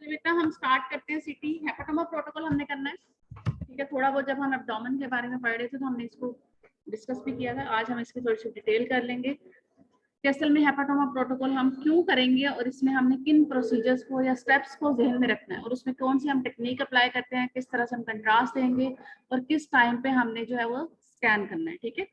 चलिए बेटा हम स्टार्ट करते हैं। सिटी हेपाटोमा प्रोटोकॉल हमने करना है, ठीक है। थोड़ा बहुत जब हम एब्डोमेन के बारे में पढ़ रहे थे तो हमने इसको डिस्कस भी किया था। आज हम इसकी थोड़ी सी डिटेल कर लेंगे कि असल में हेपाटोमा प्रोटोकॉल हम क्यों करेंगे और इसमें हमने किन प्रोसीजर्स को या स्टेप्स को ध्यान में रखना है और उसमें कौन सी हम टेक्निक अप्लाई करते हैं, किस तरह से हम कंट्रास्ट देंगे और किस टाइम पे हमने जो है वो स्कैन करना है, ठीक है।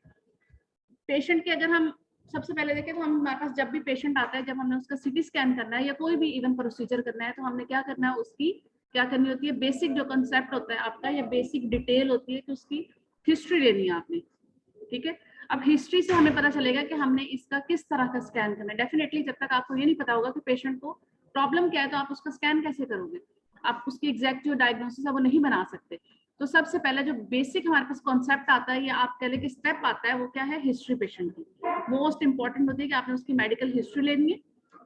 पेशेंट के अगर हम सबसे पहले देखें तो हम हमारे पास जब भी पेशेंट आता है, जब हमने उसका सीटी स्कैन करना है या कोई भी इवन प्रोसीजर करना है तो हमने क्या करना है, उसकी क्या करनी होती है, बेसिक जो कंसेप्ट होता है आपका या बेसिक डिटेल होती है कि उसकी हिस्ट्री लेनी है आपने, ठीक है। अब हिस्ट्री से हमें पता चलेगा कि हमने इसका किस तरह का स्कैन करना है। डेफिनेटली जब तक आपको ये नहीं पता होगा कि पेशेंट को प्रॉब्लम क्या है तो आप उसका स्कैन कैसे करोगे, आप उसकी एग्जैक्ट जो डायग्नोसिस है वो नहीं बना सकते। तो सबसे पहले जो बेसिक हमारे पास कॉन्सेप्ट आता है या आप कह लें कि स्टेप आता है वो क्या है, हिस्ट्री पेशेंट की। मोस्ट इंपॉर्टेंट होती है कि आपने उसकी मेडिकल हिस्ट्री लेनी है,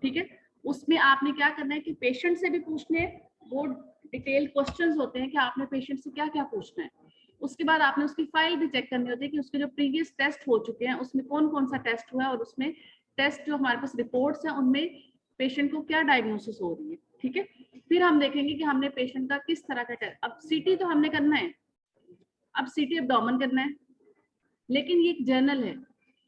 ठीक है। उसमें आपने क्या करना है कि पेशेंट से भी पूछने, वो डिटेल क्वेश्चंस होते हैं कि आपने पेशेंट से क्या क्या पूछना है। उसके बाद आपने उसकी फाइल भी चेक करनी होती है कि उसके जो प्रीवियस टेस्ट हो चुके हैं उसमें कौन कौन सा टेस्ट हुआ है और उसमें टेस्ट जो हमारे पास रिपोर्ट्स हैं उनमें पेशेंट को क्या डायग्नोसिस हो रही है, ठीक है। फिर हम देखेंगे कि हमने पेशेंट का किस तरह का टेस्ट, अब सीटी तो हमने करना है, अब सीटी एब्डोमेन करना है, लेकिन ये एक जर्नल है।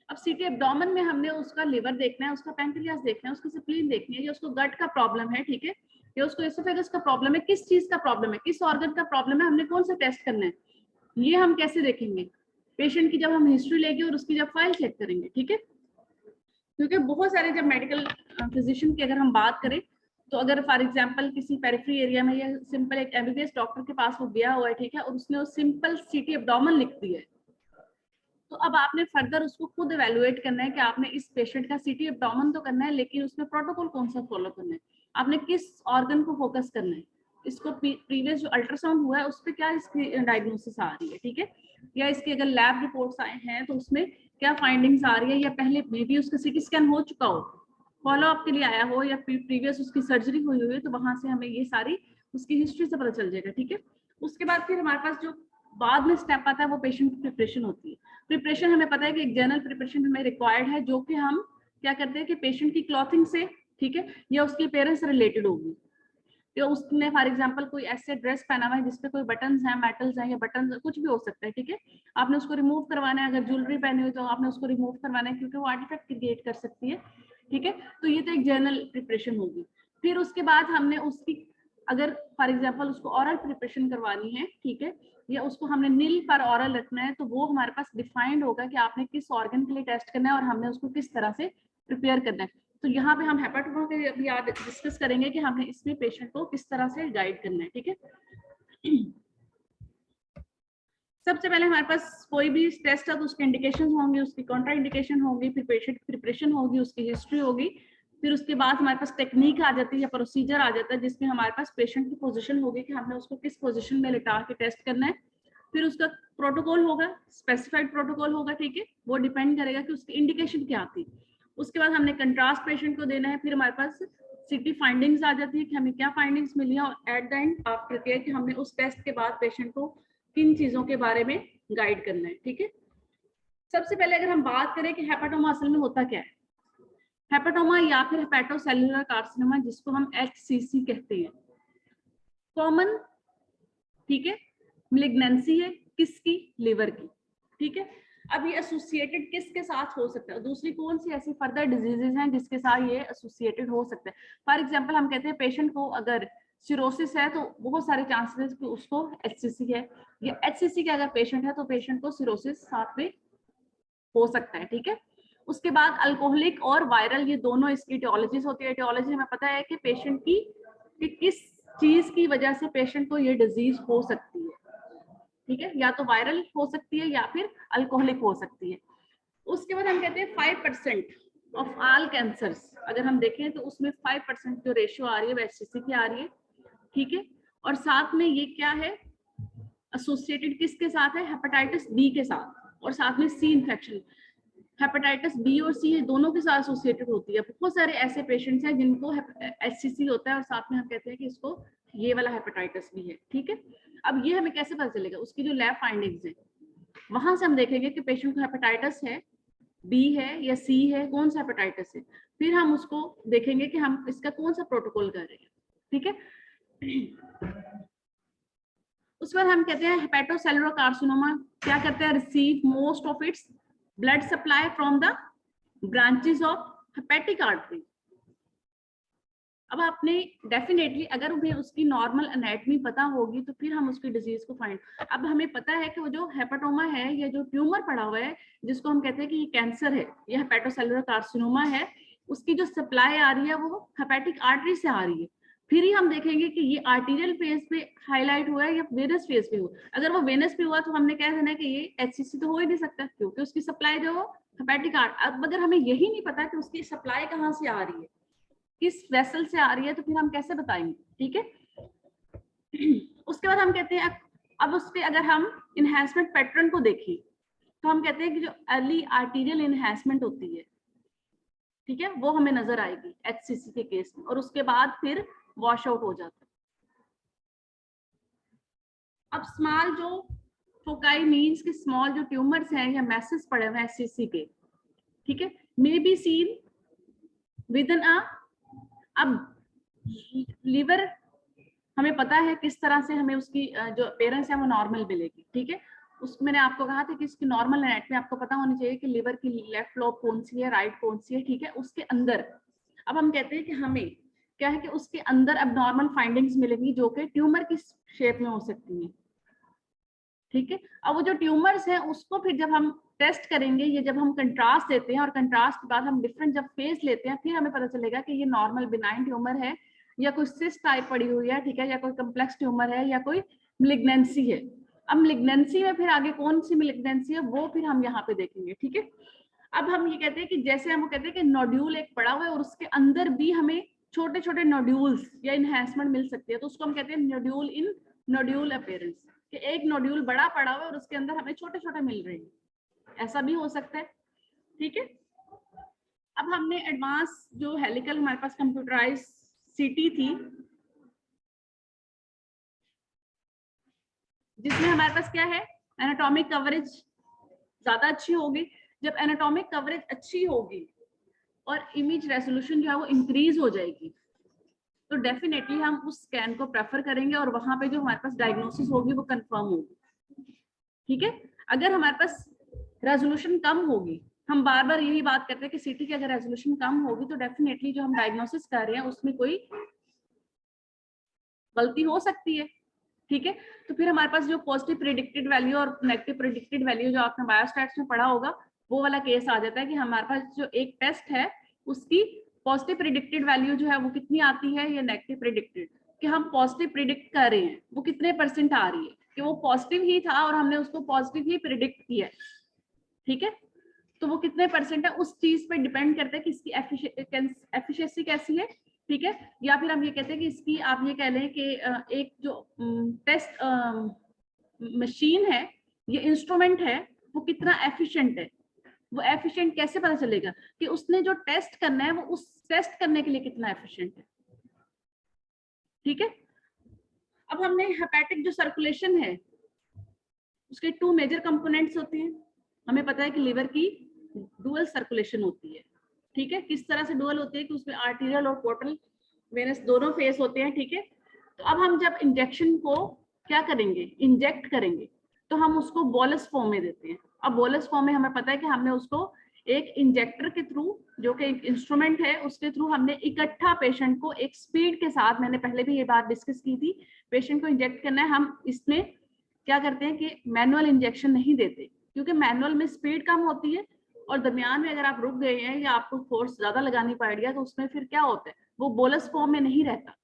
अब सीटी एब्डोमेन में हमने उसका लिवर देखना है, उसका पैंक्रियास देखना है, उसकी स्प्लीन देखनी है, या उसको गट का प्रॉब्लम है, ठीक है, या उसको एसोफेगस का प्रॉब्लम है, किस चीज का प्रॉब्लम है, किस ऑर्गन का प्रॉब्लम है, हमने कौन सा टेस्ट करना है, ये हम कैसे देखेंगे पेशेंट की जब हम हिस्ट्री लेंगे और उसकी जब फाइल चेक करेंगे, ठीक है। क्योंकि बहुत सारे जब मेडिकल फिजिशियन की अगर हम बात करें तो अगर फॉर एग्जांपल किसी पेरिफेरी एरिया में या सिंपल एक एमबीबीएस डॉक्टर के पास वो गया हुआ है, ठीक है, और उसने वो सिंपल सीटी एब्डोमेन लिख दी है, तो अब आपने फर्दर उसको खुद एवेलुएट करना है कि आपने इस पेशेंट का सीटी एब्डोमेन तो करना है लेकिन उसमें प्रोटोकॉल कौन सा फॉलो करना है, आपने किस ऑर्गन को फोकस करना है, इसको प्रीवियस जो अल्ट्रासाउंड हुआ है उस पर क्या इसकी डायग्नोसिस आ रही है, ठीक है, या इसकी अगर लैब रिपोर्ट्स आए हैं तो उसमें क्या फाइंडिंग्स आ रही है, या पहले मे बी उसका सीटी स्कैन हो चुका हो, फॉलो अप के लिए आया हो, या प्रीवियस उसकी सर्जरी हुई हुई है, तो वहां से हमें ये सारी उसकी हिस्ट्री से पता चल जाएगा, ठीक है। उसके बाद फिर हमारे पास जो बाद में स्टेप आता है वो पेशेंट की प्रिपरेशन होती है। प्रिपरेशन हमें पता है कि एक जनरल प्रिपरेशन हमें रिक्वायर्ड है, जो कि हम क्या करते हैं कि पेशेंट की क्लॉथिंग से, ठीक है, या उसके पेरेंट्स से रिलेटेड होगी, तो उसने फॉर एग्जांपल कोई ऐसे ड्रेस पहना हुआ है जिसपे कोई बटन्स हैं, मेटल्स हैं, या बटन कुछ भी हो सकता है, ठीक है, आपने उसको रिमूव करवाना है, अगर ज्वेलरी पहनी हुई तो आपने उसको रिमूव करवाना है क्योंकि वो आर्टिफैक्ट क्रिएट कर सकती है, ठीक है। तो ये तो एक जनरल प्रिपरेशन होगी। फिर उसके बाद हमने उसकी अगर फॉर एग्जांपल उसको ऑरल प्रिपरेशन करवानी है, ठीक है, या उसको हमने नील पर ऑरल रखना है, तो वो हमारे पास डिफाइंड होगा कि आपने किस ऑर्गन के लिए टेस्ट करना है और हमने उसको किस तरह से प्रिपेयर करना है। तो यहाँ पे हम हेपाटोमा के भी याद डिस्कस करेंगे कि हमने इसमें पेशेंट को किस तरह से गाइड करना है, ठीक है। सबसे पहले हमारे पास कोई भी टेस्ट है तो उसके इंडिकेशन होंगे, उसकी कॉन्ट्रा इंडिकेशन होगी, फिर पेशेंट प्रिपरेशन होगी, उसकी हिस्ट्री होगी, फिर उसके बाद हमारे पास टेक्निक आ जाती है या प्रोसीजर आ जाता है जिसमें हमारे पास पेशेंट की पोजीशन होगी कि हमने उसको किस पोजीशन में लिटा के टेस्ट करना है, फिर उसका प्रोटोकॉल होगा, स्पेसिफाइड प्रोटोकॉल होगा, ठीक है, वो डिपेंड करेगा कि उसकी इंडिकेशन क्या आती है। उसके बाद हमने कंट्रास्ट पेशेंट को देना है, फिर हमारे पास सीटी फाइंडिंग्स आ जाती है कि हमें क्या फाइंडिंग्स मिली है, और at the end after care कि हमने उस टेस्ट के बाद पेशेंट को किन चीजों के बारे में गाइड करना है, ठीक है। सबसे पहले अगर हम बात करें कि हेपाटोमा असल में होता क्या है, हेपाटोमा या फिर हेपेटोसेलुलर कार्सिनोमा जिसको हम HCC कहते हैं, कॉमन, ठीक है, मेलिग्नेंसी है किसकी, लिवर की, ठीक है। अब ये एसोसिएटेड किसके साथ हो सकता है, दूसरी कौन सी ऐसी फर्दर डिजीजेज हैं जिसके साथ ये एसोसिएटेड हो सकता है। फॉर एग्जांपल हम कहते हैं पेशेंट को अगर सिरोसिस है तो बहुत सारे चांसेस कि उसको HCC है, या HCC का अगर पेशेंट है तो पेशेंट को सिरोसिस साथ में हो सकता है, ठीक है। उसके बाद अल्कोहलिक और वायरल, ये दोनों इसकी टियोलॉजीज होती है। टियोलॉजी हमें पता है कि पेशेंट की कि किस चीज की वजह से पेशेंट को ये डिजीज हो सकती है, ठीक है, या तो वायरल हो सकती है या फिर अल्कोहलिक हो सकती है। उसके बाद हम कहते हैं 5% ऑफ ऑल कैंसर्स, अगर हम देखें तो उसमें 5% जो रेशियो आ रही है वो HCC की आ रही है, ठीक है। और साथ में ये क्या है, एसोसिएटेड किसके साथ है, हेपेटाइटिस बी के साथ, और साथ में सी इन्फेक्शन, हेपेटाइटिस बी और सी दोनों के साथ एसोसिएटेड होती है। बहुत सारे ऐसे पेशेंट्स हैं जिनको HCC होता है और साथ में हम कहते हैं कि इसको ये वाला हेपेटाइटिस भी है, ठीक है। अब ये हमें कैसे पता चलेगा, उसकी जो लैब फाइंडिंग्स है वहां से हम देखेंगे कि पेशेंट को हेपेटाइटिस है, बी है या सी है, कौन सा हेपेटाइटिस है, फिर हम उसको देखेंगे कि हम इसका कौन सा प्रोटोकॉल कर रहे हैं, ठीक है। उस पर हम कहते हैं हेपेटोसेलुलर कार्सिनोमा क्या करते हैं, receive most of its blood supply from the branches of hepatic artery. अब आपने डेफिनेटली अगर हमें उसकी नॉर्मल एनाटॉमी पता होगी तो फिर हम उसकी डिजीज को फाइंड, अब हमें पता है कि वो जो हेपेटोमा है या जो ट्यूमर पड़ा हुआ है जिसको हम कहते हैं कि ये कैंसर है, ये हेपेटोसेलुलर कार्सिनोमा है, उसकी जो सप्लाई आ रही है वो हेपेटिक आर्टरी से आ रही है। फिर ही हम देखेंगे कि ये आर्टीरियल फेज पे हाईलाइट हुआ है या वेनस फेज पे हुआ। अगर वो वेनस पे हुआ तो हमने कह देना कि ये एचसीसी तो हो ही नहीं सकता क्योंकि उसकी सप्लाई जो हेपेटिक आर्टरी, अब अगर हमें यही नहीं पता कि उसकी सप्लाई कहाँ से आ रही है, किस वेसल से आ रही है, तो फिर हम कैसे बताएंगे, ठीक है। उसके बाद हम कहते हैं अब उस पे अगर हम इनहेंसमेंट पैटर्न को देखें तो हम कहते हैं कि जो अर्ली आर्टीरियल इनहेंसमेंट होती है, ठीक है, वो हमें नजर आएगी एचसीसी के केस में, और उसके बाद फिर वॉश आउट हो जाता है। अब स्मॉल जो फोकाई मीन्स कि स्मॉल जो ट्यूमर्स हैं या मैसेज पड़े हुए हैं एचसीसी के, ठीक है, may be seen with an अब लीवर हमें पता है किस तरह से हमें उसकी जो अपेयरेंस है वो नॉर्मल मिलेगी, ठीक है। उस मैंने आपको कहा था कि इसकी नॉर्मल एनाटॉमी आपको पता होनी चाहिए कि लिवर की लेफ्ट लोब कौन सी है, राइट कौन सी है, ठीक है। उसके अंदर अब हम कहते हैं कि हमें क्या है कि उसके अंदर अब नॉर्मल फाइंडिंग्स मिलेंगी जो कि ट्यूमर की शेप में हो सकती है, ठीक है। अब वो जो ट्यूमर्स हैं उसको फिर जब हम टेस्ट करेंगे, ये जब हम कंट्रास्ट देते हैं और कंट्रास्ट के बाद हम डिफरेंट जब फेस लेते हैं फिर हमें पता चलेगा कि ये नॉर्मल बिनाइन ट्यूमर है या कोई सिस्ट टाइप पड़ी हुई है, ठीक है, या कोई कम्प्लेक्स ट्यूमर है या कोई मिलिग्नेंसी है। अब मिलिग्नेंसी में फिर आगे कौन सी मिलिग्नेंसी है वो फिर हम यहाँ पे देखेंगे, ठीक है। अब हम ये कहते हैं कि जैसे हम कहते हैं कि नोड्यूल एक पड़ा हुआ है और उसके अंदर भी हमें छोटे छोटे नोड्यूल्स या इनहेंसमेंट मिल सकती है, तो उसको हम कहते हैं नोड्यूल इन नोड्यूल अपीयरेंस, कि एक नोड्यूल बड़ा पड़ा हुआ है और उसके अंदर हमें छोटे छोटे मिल रहे हैं, ऐसा भी हो सकता है, ठीक है। अब हमने एडवांस जो हेलिकल हमारे पास कंप्यूटराइज सीटी थी जिसमें हमारे पास क्या है, एनाटॉमिक कवरेज ज्यादा अच्छी होगी। जब एनाटॉमिक कवरेज अच्छी होगी और इमेज रेजोल्यूशन जो है वो इंक्रीज हो जाएगी तो डेफिनेटली हम उस स्कैन को प्रेफर करेंगे और वहां पे जो हमारे पास डायग्नोसिस होगी वो कंफर्म होगी, ठीक है। अगर हमारे पास रेजोल्यूशन कम होगी, हम बार बार यही बात करते हैं कि सीटी की अगर रेजोल्यूशन कम होगी तो डेफिनेटली जो हम डायग्नोसिस कर रहे हैं उसमें कोई गलती हो सकती है, ठीक है। तो फिर हमारे पास जो पॉजिटिव प्रिडिक्टेड वैल्यू और नेगेटिव प्रिडिक्टेड वैल्यू जो आपने बायोस्टैट्स में पढ़ा होगा वो वाला केस आ जाता है कि हमारे पास जो एक टेस्ट है उसकी पॉजिटिव प्रिडिक्टेड वैल्यू जो है वो कितनी आती है या नेगेटिव प्रिडिक्टेड, कि हम पॉजिटिव प्रिडिक्ट कर रहे हैं वो कितने परसेंट आ रही है, कि वो पॉजिटिव ही था और हमने उसको पॉजिटिव ही प्रिडिक्ट किया है, ठीक है। तो वो कितने परसेंट है उस चीज पे डिपेंड करता है कि इसकी एफिशिएंसी कैसी है, ठीक है। या फिर हम ये कहते हैं कि इसकी आप ये कह लें कि एक जो टेस्ट मशीन है, ये इंस्ट्रूमेंट है, वो कितना एफिशिएंट है। वो एफिशिएंट कैसे पता चलेगा कि उसने जो टेस्ट करना है वो उस टेस्ट करने के लिए कितना एफिशिएंट है, ठीक है। अब हमने हेपेटिक जो सर्कुलेशन है उसके 2 मेजर कंपोनेंट्स होते हैं। हमें पता है कि लिवर की डुअल सर्कुलेशन होती है, ठीक है। किस तरह से डुअल होती है कि उसमें आर्टीरियल और पोर्टल वेनस दोनों फेस होते हैं, ठीक है। तो अब हम जब इंजेक्शन को क्या करेंगे, इंजेक्ट करेंगे, तो हम उसको बोलस फॉर्म में देते हैं। अब बोलस फॉर्म में हमें पता है कि हमने उसको एक इंजेक्टर के थ्रू जो कि एक इंस्ट्रूमेंट है उसके थ्रू हमने इकट्ठा पेशेंट को एक स्पीड के साथ, मैंने पहले भी ये बात डिस्कस की थी, पेशेंट को इंजेक्ट करना है। हम इसमें क्या करते हैं कि मैनुअल इंजेक्शन नहीं देते क्योंकि मैनुअल में स्पीड कम होती है और दरमियान में अगर आप रुक गए हैं या आपको फोर्स ज्यादा लगानी पड़ गया तो उसमें फिर क्या होता है, वो बोलस फॉर्म में नहीं रहता,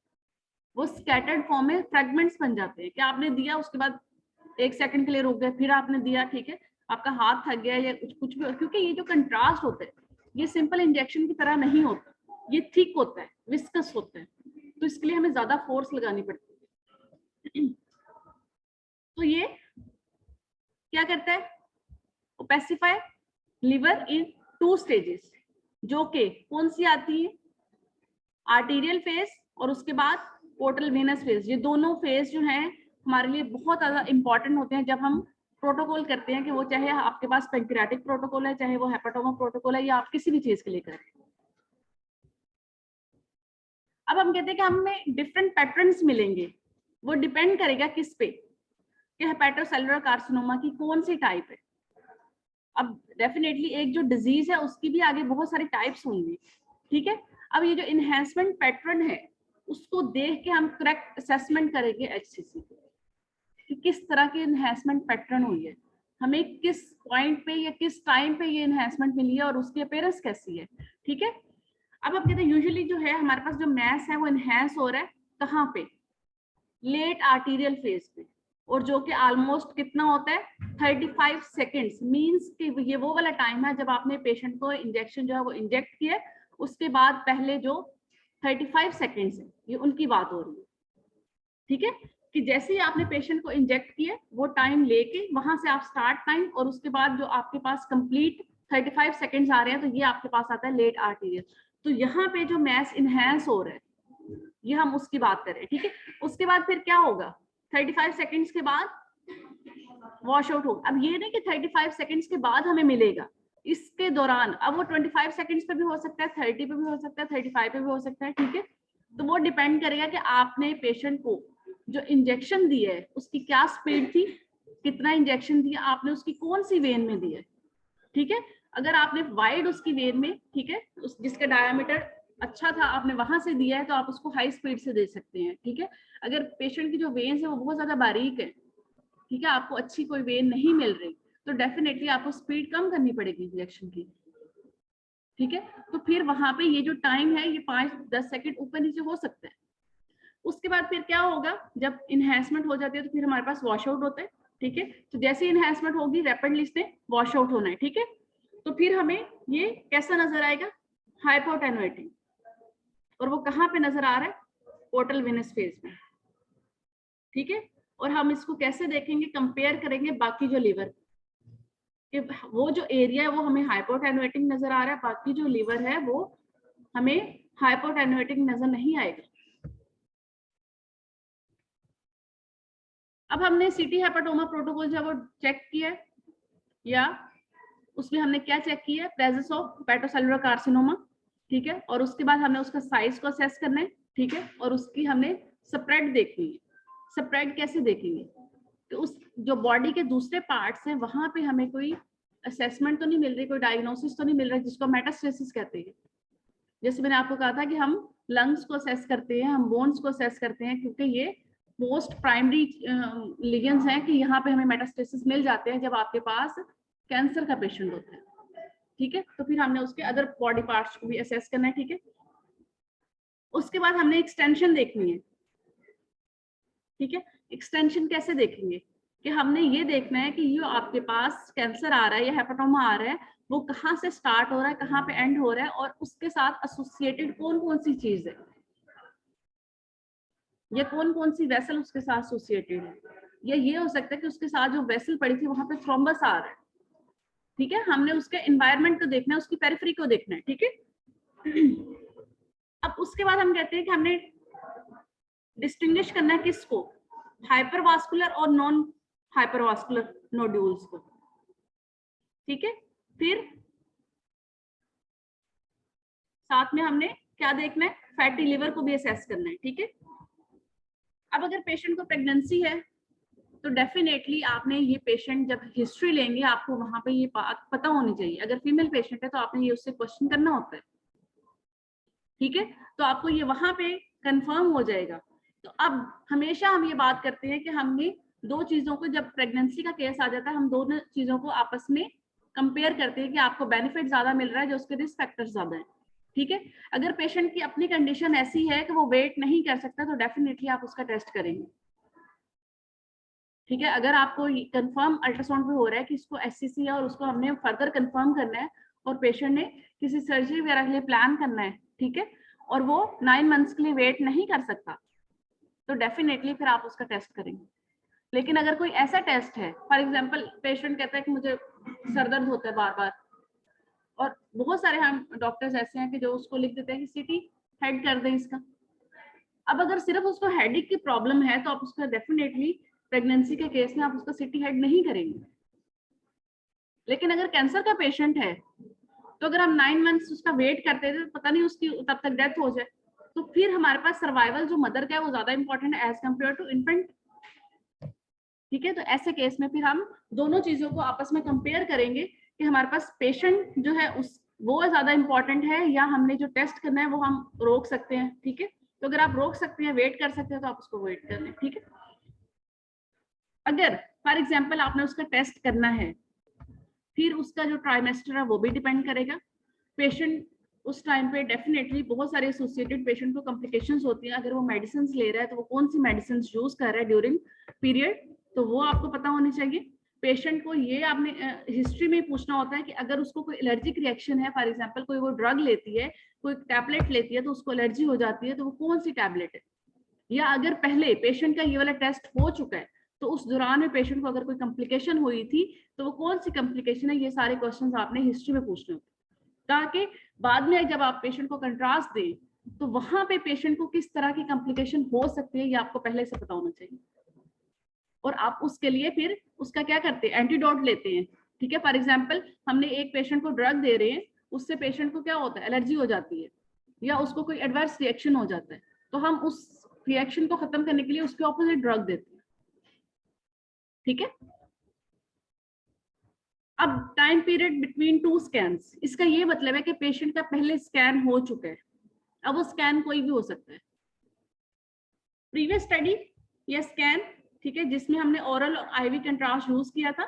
वो स्कैटर्ड फॉर्म में फ्रेगमेंट्स बन जाते हैं कि आपने दिया उसके बाद 1 सेकंड के लिए रुक गए, फिर आपने दिया, ठीक है, आपका हाथ थक गया या कुछ भी, क्योंकि ये जो कंट्रास्ट होता है ये सिंपल इंजेक्शन की तरह नहीं होता, ये थिक होता है, विस्कस होता है, तो इसके लिए हमें ज्यादा फोर्स लगानी पड़ती है। तो ये क्या करता है, ओपेसिफाई लिवर इन 2 स्टेजेस, जो कि कौन सी आती है, आर्टीरियल फेज और उसके बाद पोर्टल वेनस फेज। ये दोनों फेज जो हैं हमारे लिए बहुत ज्यादा इंपॉर्टेंट होते हैं जब हम प्रोटोकॉल करते हैं, कि वो चाहे आपके पास पैंक्रियाटिक प्रोटोकॉल है, चाहे वो हेपेटोमा प्रोटोकॉल है, या आप किसी भी चीज के लिए करें। अब हम कहते हैं कि हमें डिफरेंट पैटर्न्स मिलेंगे, वो डिपेंड करेगा किस पे, कि हेपेटोसेलुलर कार्सिनोमा की कौन सी टाइप है। अब डेफिनेटली एक जो डिजीज है उसकी भी आगे बहुत सारे टाइप्स होंगे, ठीक है। अब ये जो इनहेंसमेंट पैटर्न है उसको देख के हम करेक्ट असेसमेंट करेंगे HCC कि किस तरह की इनहेंसमेंट पैटर्न हुई है, हमें किस पॉइंट पे या किस टाइम पे ये इनहेंसमेंट मिली है और उसकी अपीयरेंस कैसी है, ठीक है। अब आप कहते हैं यूजुअली जो है हमारे पास जो मैस है वो इनहेंस हो रहा है कहाँ पे, लेट आर्टीरियल फेज पे, और जो कि ऑलमोस्ट कितना होता है 35 सेकेंड्स, मींस कि ये वो वाला टाइम है जब आपने पेशेंट को इंजेक्शन जो है वो इंजेक्ट किया, उसके बाद पहले जो 35 सेकेंड्स है ये उनकी बात हो रही है, ठीक है। कि जैसे ही आपने पेशेंट को इंजेक्ट किया वो टाइम लेके वहां से आप स्टार्ट टाइम और उसके बाद जो आपके पास कंप्लीट 35 सेकेंड्स आ रहे हैं तो ये आपके पास आता है लेट आर्टीरियल। तो यहाँ पे जो मैस इनहेंस हो रहा है ये हम उसकी बात कर रहे हैं, ठीक है। उसके बाद फिर क्या होगा, 35 सेकेंड्स के बाद वॉश आउट होगा। अब ये नहीं कि 35 सेकेंड्स के बाद हमें मिलेगा, इसके दौरान अब वो 25 सेकेंड्स पे भी हो सकता है, 30 पे भी हो सकता है, 35 पे भी हो सकता है, ठीक है। तो वो डिपेंड करेगा कि आपने पेशेंट को जो इंजेक्शन दिया है उसकी क्या स्पीड थी, कितना इंजेक्शन दिया आपने, उसकी कौन सी वेन में दिया है, ठीक है। अगर आपने वाइड उसकी वेन में, ठीक है, उस जिसका डायमीटर अच्छा था आपने वहां से दिया है तो आप उसको हाई स्पीड से दे सकते हैं, ठीक है। अगर पेशेंट की जो वेन्स है वो बहुत ज्यादा बारीक है, ठीक है, आपको अच्छी कोई वेन नहीं मिल रही तो डेफिनेटली आपको स्पीड कम करनी पड़ेगी इंजेक्शन की, ठीक है। तो फिर वहां पे ये जो टाइम है ये 5-10 सेकेंड ऊपर नीचे हो सकता है। उसके बाद फिर क्या होगा, जब इनहेंसमेंट हो जाती है तो फिर हमारे पास वॉश आउट होता है, ठीक है। तो जैसे इनहेंसमेंट होगी रैपिडली इसने वॉश आउट होना है, ठीक है। तो फिर हमें ये कैसा नजर आएगा, हाइपोटेनुएटिंग, और वो कहाँ पे नजर आ रहा है, पोर्टल वेनस फेज में, ठीक है। और हम इसको कैसे देखेंगे, कंपेयर करेंगे बाकी जो लीवर कि वो जो एरिया है वो हमें हाइपोटेनुएटिंग नजर आ रहा है, बाकी जो लीवर है वो हमें हाइपोटेनुएटिंग नजर नहीं आएगा। अब हमने सिटी हेपाटोमा प्रोटोकॉल जो वो चेक किया है, या उसमें हमने क्या चेक किया है, प्रेजेंस ऑफ हेपेटोसेलुलर कार्सिनोमा, ठीक है। और उसके बाद हमने उसका साइज को असेस करना है, ठीक है। और उसकी हमने स्प्रेड देखनी है। स्प्रेड कैसे देखेंगे, तो उस जो बॉडी के दूसरे पार्ट्स हैं वहां पे हमें कोई असेसमेंट तो नहीं मिल रही, कोई डायग्नोसिस तो नहीं मिल रहा जिसको मेटास्टेसिस कहते हैं। जैसे मैंने आपको कहा था कि हम लंग्स को असेस करते हैं, हम बोन्स को असेस करते हैं, क्योंकि ये मोस्ट प्राइमरी लीजन्स हैं कि यहाँ पे हमें मेटास्टेसिस मिल जाते हैं जब आपके पास कैंसर का पेशेंट होता है, ठीक है। तो फिर हमने उसके अदर बॉडी पार्ट्स को भी असेस करना है, ठीक है। उसके बाद हमने एक्सटेंशन देखनी है, ठीक है। एक्सटेंशन कैसे देखेंगे, कि हमने ये देखना है कि ये आपके पास कैंसर आ रहा है या हेपाटोमा आ रहा है वो कहाँ से स्टार्ट हो रहा है, कहाँ पे एंड हो रहा है, और उसके साथ एसोसिएटेड कौन कौन सी चीज है, या कौन कौन सी वेसल उसके साथ एसोसिएटेड है, या ये हो सकता है कि उसके साथ जो वेसल पड़ी थी वहां पे थ्रोम्बस आ रहा है, ठीक है। हमने उसके एनवायरनमेंट को देखना है, उसकी पेरिफेरी को देखना है, ठीक है। अब उसके बाद हम कहते हैं कि हमने डिस्टिंग्विश करना है किसको, हाइपरवास्कुलर और नॉन हाइपरवास्कुलर नोड्यूल्स को, ठीक है। फिर साथ में हमने क्या देखना है, फैटी लिवर को भी असेस करना है, ठीक है। अब अगर पेशेंट को प्रेगनेंसी है तो डेफिनेटली आपने ये पेशेंट जब हिस्ट्री लेंगे आपको वहां पे ये बात पता होनी चाहिए। अगर फीमेल पेशेंट है तो आपने ये उससे क्वेश्चन करना होता है, ठीक है। तो आपको ये वहां पे कंफर्म हो जाएगा। तो अब हमेशा हम ये बात करते हैं कि हमने दो चीजों को, जब प्रेगनेंसी का केस आ जाता है हम दोनों चीजों को आपस में कंपेयर करते हैं कि आपको बेनिफिट ज्यादा मिल रहा है जो उसके रिस्क फैक्टर्स ज्यादा है, ठीक है। अगर पेशेंट की अपनी कंडीशन ऐसी है कि वो वेट नहीं कर सकता तो डेफिनेटली आप उसका टेस्ट करेंगे, ठीक है। अगर आपको कंफर्म अल्ट्रासाउंड पे हो रहा है कि इसको SCC है और उसको हमने फर्दर कंफर्म करना है और पेशेंट ने किसी सर्जरी वगैरह के लिए प्लान करना है, ठीक है, और वो 9 मंथ्स के लिए वेट नहीं कर सकता तो डेफिनेटली फिर आप उसका टेस्ट करेंगे। लेकिन अगर कोई ऐसा टेस्ट है, फॉर एग्जाम्पल पेशेंट कहता है कि मुझे सर दर्द होता है बार बार, और बहुत सारे हम डॉक्टर्स ऐसे हैं कि जो उसको लिख देते हैं कि सिटी हेड कर दें इसका। अब अगर सिर्फ उसको हेडेक की प्रॉब्लम है तो आप उसका डेफिनेटली प्रेगनेंसी के केस में आप उसका सिटी हेड नहीं करेंगे। लेकिन अगर कैंसर का पेशेंट है तो अगर हम 9 मंथ्स उसका वेट करते हैं तो पता नहीं उसकी तब तक डेथ हो जाए, तो फिर हमारे पास सर्वाइवल जो मदर का है वो ज्यादा इंपॉर्टेंट है एज कम्पेयर टू इन्फेंट। ठीक है, तो ऐसे केस में फिर हम दोनों चीजों को आपस में कंपेयर करेंगे कि हमारे पास पेशेंट जो है उस वो ज्यादा इंपॉर्टेंट है या हमने जो टेस्ट करना है वो हम रोक सकते हैं। ठीक है, तो अगर आप रोक सकते हैं, वेट कर सकते हैं, तो आप उसको वेट कर लें। ठीक है, अगर फॉर एग्जाम्पल आपने उसका टेस्ट करना है, फिर उसका जो ट्राइमेस्टर है वो भी डिपेंड करेगा। पेशेंट उस टाइम पे डेफिनेटली बहुत सारे एसोसिएटेड पेशेंट को कॉम्प्लिकेशंस होती हैं। अगर वो मेडिसिन ले रहा है तो वो कौन सी मेडिसिन यूज कर रहा है ड्यूरिंग पीरियड, तो वो आपको पता होनी चाहिए। पेशेंट को ये आपने हिस्ट्री में पूछना होता है कि अगर उसको कोई एलर्जिक रिएक्शन है, फॉर एग्जांपल कोई वो ड्रग लेती है, कोई टैबलेट लेती है तो उसको एलर्जी हो जाती है, तो वो कौन सी टैबलेट है। या अगर पहले पेशेंट का ये वाला टेस्ट हो चुका है तो उस दौरान में पेशेंट को अगर कोई कॉम्प्लिकेशन हुई थी तो वो कौन सी कॉम्प्लिकेशन है। ये सारे क्वेश्चंस आपने हिस्ट्री में पूछने होते ताकि बाद में जब आप पेशेंट को कंट्रास्ट दें तो वहां पे पेशेंट को किस तरह की कॉम्प्लिकेशन हो सकती है ये आपको पहले से पता होना चाहिए। और आप उसके लिए फिर उसका क्या करते हैं, एंटीडोट लेते हैं। ठीक है, फॉर एग्जाम्पल हमने एक पेशेंट को ड्रग दे रहे हैं, उससे पेशेंट को क्या होता है, एलर्जी हो जाती है या उसको कोई एडवर्स रिएक्शन हो जाता है, तो हम उस रिएक्शन को खत्म करने के लिए उसके ऑपोजिट ड्रग देते हैं। ठीक है, अब time period between two scans, इसका ये मतलब है कि पेशेंट का पहले स्कैन हो चुका है, अब वो स्कैन कोई भी हो सकता है, प्रीवियस स्टडी या स्कैन, ठीक है, जिसमें हमने ओरल और आईवी कंट्रास्ट यूज किया था।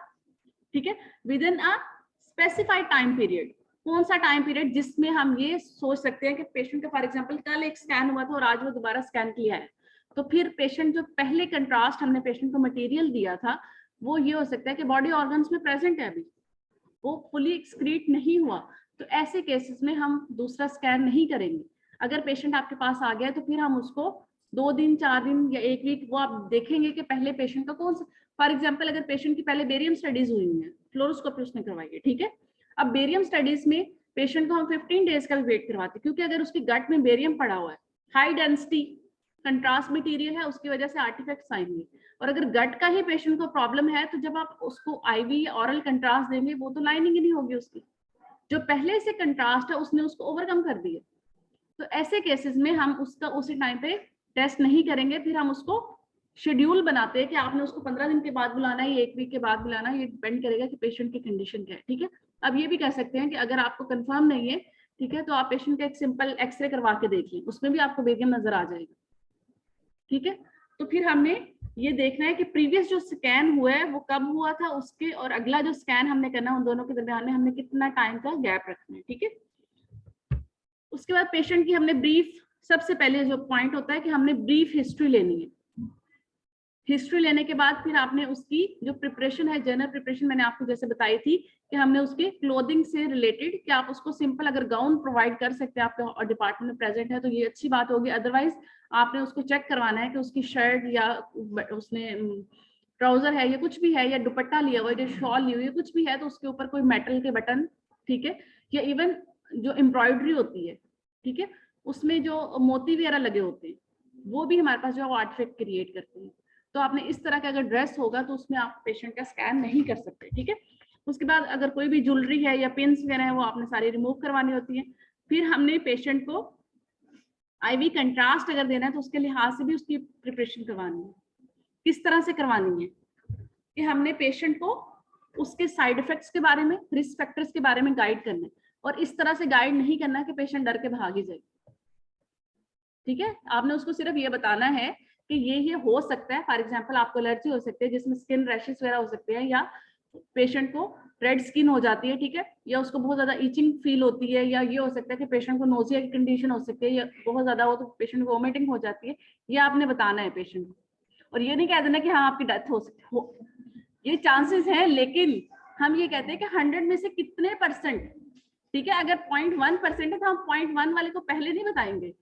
ठीक है, with in a specified time period, कौन सा टाइम पीरियड जिसमें हम ये सोच सकते हैं कि पेशेंट का फॉर एग्जांपल कल एक स्कैन हुआ था और आज वो दोबारा स्कैन किया है, तो फिर पेशेंट जो पहले कंट्रास्ट हमने पेशेंट को मटेरियल दिया था वो ये हो सकता है कि बॉडी ऑर्गन्स में प्रेजेंट है, अभी वो फुली एक्सक्रीट नहीं हुआ, तो ऐसे केसेस में हम दूसरा स्कैन नहीं करेंगे। अगर पेशेंट आपके पास आ गया तो फिर हम उसको 2 दिन 4 दिन या 1 वीक वो आप देखेंगे कि पहले पेशेंट का कौन सा, फॉर एग्जाम्पल अगर पेशेंट की पहले बेरियम स्टडीज हुई हुई है, फ्लोरोस्कोपी उसने करवाई है। ठीक है, अब बेरियम स्टडीज में पेशेंट को हम 15 डेज का भी वेट करवाते हैं, क्योंकि अगर उसकी गट में बेरियम पड़ा हुआ है, हाई डेंसिटी कंट्रास्ट मटेरियल है, उसकी वजह से आर्टिफैक्ट्स आएंगे। और अगर गट का ही पेशेंट को प्रॉब्लम है तो जब आप उसको आईवी ऑरल कंट्रास्ट देंगे वो तो लाइनिंग ही नहीं होगी उसकी, जो पहले से कंट्रास्ट है उसने उसको ओवरकम कर दिया। तो ऐसे केसेस में हम उसका उसी टाइम पे टेस्ट नहीं करेंगे, फिर हम उसको शेड्यूल बनाते हैं कि आपने उसको 15 दिन के बाद बुलाना है या 1 वीक के बाद बुलाना है, ये डिपेंड करेगा कि पेशेंट की कंडीशन क्या है। ठीक है, अब ये भी कह सकते हैं कि अगर आपको कंफर्म नहीं है, ठीक है, तो आप पेशेंट का एक सिंपल एक्सरे करवा के देख लें, उसमें भी आपको बेरियम नजर आ जाएगा। ठीक है, तो फिर हमने ये देखना है कि प्रीवियस जो स्कैन हुआ है वो कब हुआ था उसके, और अगला जो स्कैन हमने करना है उन दोनों के दरमियान में हमने कितना टाइम का गैप रखना है। ठीक है, उसके बाद पेशेंट की हमने ब्रीफ, सबसे पहले जो पॉइंट होता है कि हमने ब्रीफ हिस्ट्री लेनी है। हिस्ट्री लेने के बाद फिर आपने उसकी जो प्रिपरेशन है, जनरल प्रिपरेशन मैंने आपको जैसे बताई थी कि हमने उसके क्लोथिंग से रिलेटेड कि आप उसको सिंपल अगर गाउन प्रोवाइड कर सकते हैं आपके डिपार्टमेंट में प्रेजेंट है तो ये अच्छी बात होगी, अदरवाइज आपने उसको चेक करवाना है कि उसकी शर्ट या उसने ट्राउजर है या कुछ भी है, या दुपट्टा लिया हुआ है, या शॉल ली हुई है, कुछ भी है, तो उसके ऊपर कोई मेटल के बटन, ठीक है, या इवन जो एम्ब्रॉयडरी होती है, ठीक है, उसमें जो मोती वगैरह लगे होते हैं वो भी हमारे पास जो आर्टिफैक्ट क्रिएट करते हैं। तो आपने इस तरह का अगर ड्रेस होगा तो उसमें आप पेशेंट का स्कैन नहीं कर सकते। ठीक है, उसके बाद अगर कोई भी ज्वेलरी है या पिन्स वगैरह है वो आपने सारी रिमूव करवानी होती है। फिर हमने पेशेंट को आईवी कंट्रास्ट अगर देना है तो उसके लिहाज से भी उसकी प्रिपरेशन करवानी है। किस तरह से करवानी है कि हमने पेशेंट को उसके साइड इफेक्ट्स के बारे में, रिस्क फैक्टर्स के बारे में गाइड करना है, और इस तरह से गाइड नहीं करना कि पेशेंट डर के भाग ही जाए। ठीक है, आपने उसको सिर्फ ये बताना है कि ये हो सकता है, फॉर एग्जांपल आपको एलर्जी हो सकती है जिसमें स्किन रैशेस वगैरह हो सकते हैं, या पेशेंट को रेड स्किन हो जाती है, ठीक है, या उसको बहुत ज्यादा इचिंग फील होती है, या ये हो सकता है कि पेशेंट को नोजिया की कंडीशन हो सकती है, या बहुत ज्यादा हो तो पेशेंट को वोमिटिंग हो जाती है। ये आपने बताना है पेशेंट को, और ये नहीं कह देना कि हाँ आपकी डेथ हो सकती हो, ये चांसेस हैं, लेकिन हम ये कहते हैं कि 100 में से कितने परसेंट, ठीक है, अगर 0.1% है तो हम 0.1 वाले को पहले नहीं बताएंगे,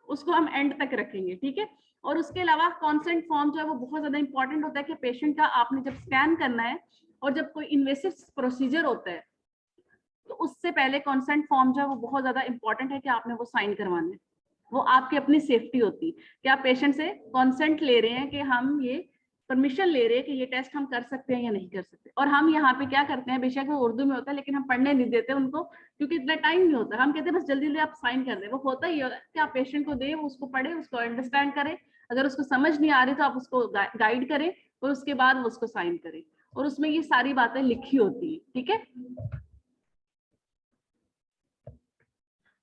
उसको हम एंड तक रखेंगे। ठीक है, और उसके अलावा कॉन्सेंट फॉर्म जो है वो बहुत ज्यादा इंपॉर्टेंट होता है कि पेशेंट का आपने जब स्कैन करना है और जब कोई इन्वेसिव प्रोसीजर होता है तो उससे पहले कॉन्सेंट फॉर्म जो है वो बहुत ज्यादा इंपॉर्टेंट है कि आपने वो साइन करवाना है। वो आपकी अपनी सेफ्टी होती है कि आप पेशेंट से कॉन्सेंट ले रहे हैं कि हम ये परमिशन ले रहे हैं कि ये टेस्ट हम कर सकते हैं या नहीं कर सकते। और हम यहाँ पे क्या करते हैं, बेशक वो उर्दू में होता है लेकिन हम पढ़ने नहीं देते उनको, क्योंकि इतना टाइम नहीं होता। हम कहते हैं बस जल्दी जल्दी आप साइन कर दे। वो होता ही है कि आप पेशेंट को दे, वो उसको पढ़े, उसको अंडरस्टैंड करे, अगर उसको समझ नहीं आ रही तो आप उसको गाइड करें और उसके बाद वो उसको साइन करें, और उसमें ये सारी बातें लिखी होती है। ठीक है,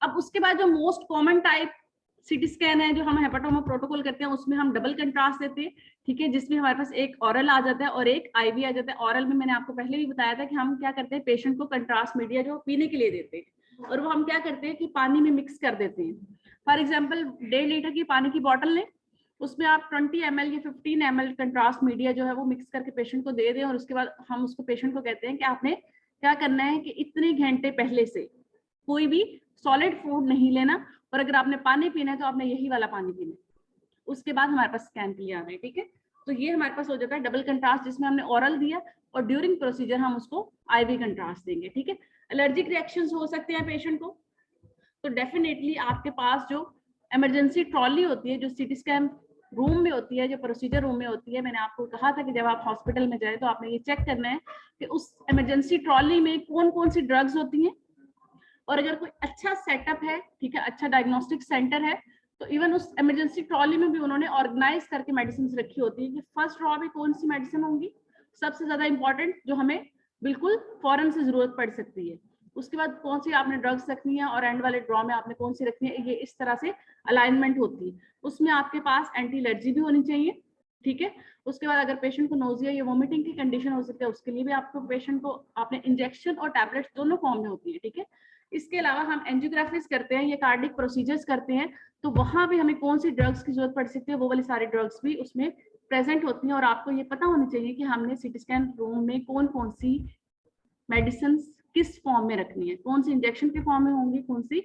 अब उसके बाद जो most common type CT scan है जो हम हेपाटोमा प्रोटोकॉल करते हैं, उसमें हम डबल कंट्रास्ट देते हैं। ठीक है, जिसमें हमारे पास एक ऑरल आ जाता है और एक आईवी आ जाता है। ऑरल में मैंने आपको पहले भी बताया था कि हम क्या करते हैं, पेशेंट को कंट्रास्ट मीडिया जो पीने के लिए देते हैं, और वो हम क्या करते हैं कि पानी में मिक्स कर देते हैं। फॉर एग्जाम्पल 1.5 लीटर की पानी की बॉटल लें, उसमें आप 20 ml या 15 ml कंट्रास्ट मीडिया जो है वो मिक्स करके पेशेंट को दे दें, और उसके बाद हम उसको पेशेंट को कहते हैं कि आपने क्या करना है कि इतने घंटे पहले से कोई भी सॉलिड फूड नहीं लेना, और अगर आपने पानी पीना है तो आपने यही वाला पानी पीना है। उसके बाद हमारे पास स्कैन के लिए आना है। ठीक है, तो ये हमारे पास हो जाता है डबल कंट्रास्ट, जिसमें हमने ऑरल दिया और ड्यूरिंग प्रोसीजर हम उसको आईवी कंट्रास्ट देंगे। ठीक है, एलर्जिक रिएक्शंस हो सकते हैं पेशेंट को, तो डेफिनेटली आपके पास जो इमरजेंसी ट्रॉली होती है, जो सीटी स्कैन रूम में होती है, जो प्रोसीजर रूम में होती है, मैंने आपको कहा था कि जब आप हॉस्पिटल में जाए तो आपने ये चेक करना है कि उस इमरजेंसी ट्रॉली में कौन कौन सी ड्रग्स होती हैं, और अगर कोई अच्छा सेटअप है, ठीक है, अच्छा डायग्नोस्टिक सेंटर है, तो इवन उस इमरजेंसी ट्रॉली में भी उन्होंने ऑर्गेनाइज करके मेडिसिन रखी होती है कि फर्स्ट ड्रॉ में कौन सी मेडिसिन होंगी सबसे ज्यादा इंपॉर्टेंट, जो हमें बिल्कुल फौरन से जरूरत पड़ सकती है, उसके बाद कौन सी आपने ड्रग्स रखनी है, और एंड वाले ड्रॉ में आपने कौन सी रखनी है। ये इस तरह से अलाइनमेंट होती है। उसमें आपके पास एंटी एलर्जी भी होनी चाहिए। ठीक है, उसके बाद अगर पेशेंट को नोजिया या वोमिटिंग की कंडीशन हो सकती है, उसके लिए भी आपको पेशेंट को आपने इंजेक्शन और टैबलेट्स दोनों फॉर्म में होती है। ठीक है, इसके अलावा हम एंजियोग्राफीज करते हैं या कार्डिक प्रोसीजर्स करते हैं, तो वहां भी हमें कौन सी ड्रग्स की जरूरत पड़ सकती है, वो वाली सारी ड्रग्स भी उसमें प्रेजेंट होती हैं। और आपको ये पता होनी चाहिए कि हमने सीटी स्कैन रूम में कौन कौन सी मेडिसिन किस फॉर्म में रखनी है, कौन सी इंजेक्शन के फॉर्म में होंगी, कौन सी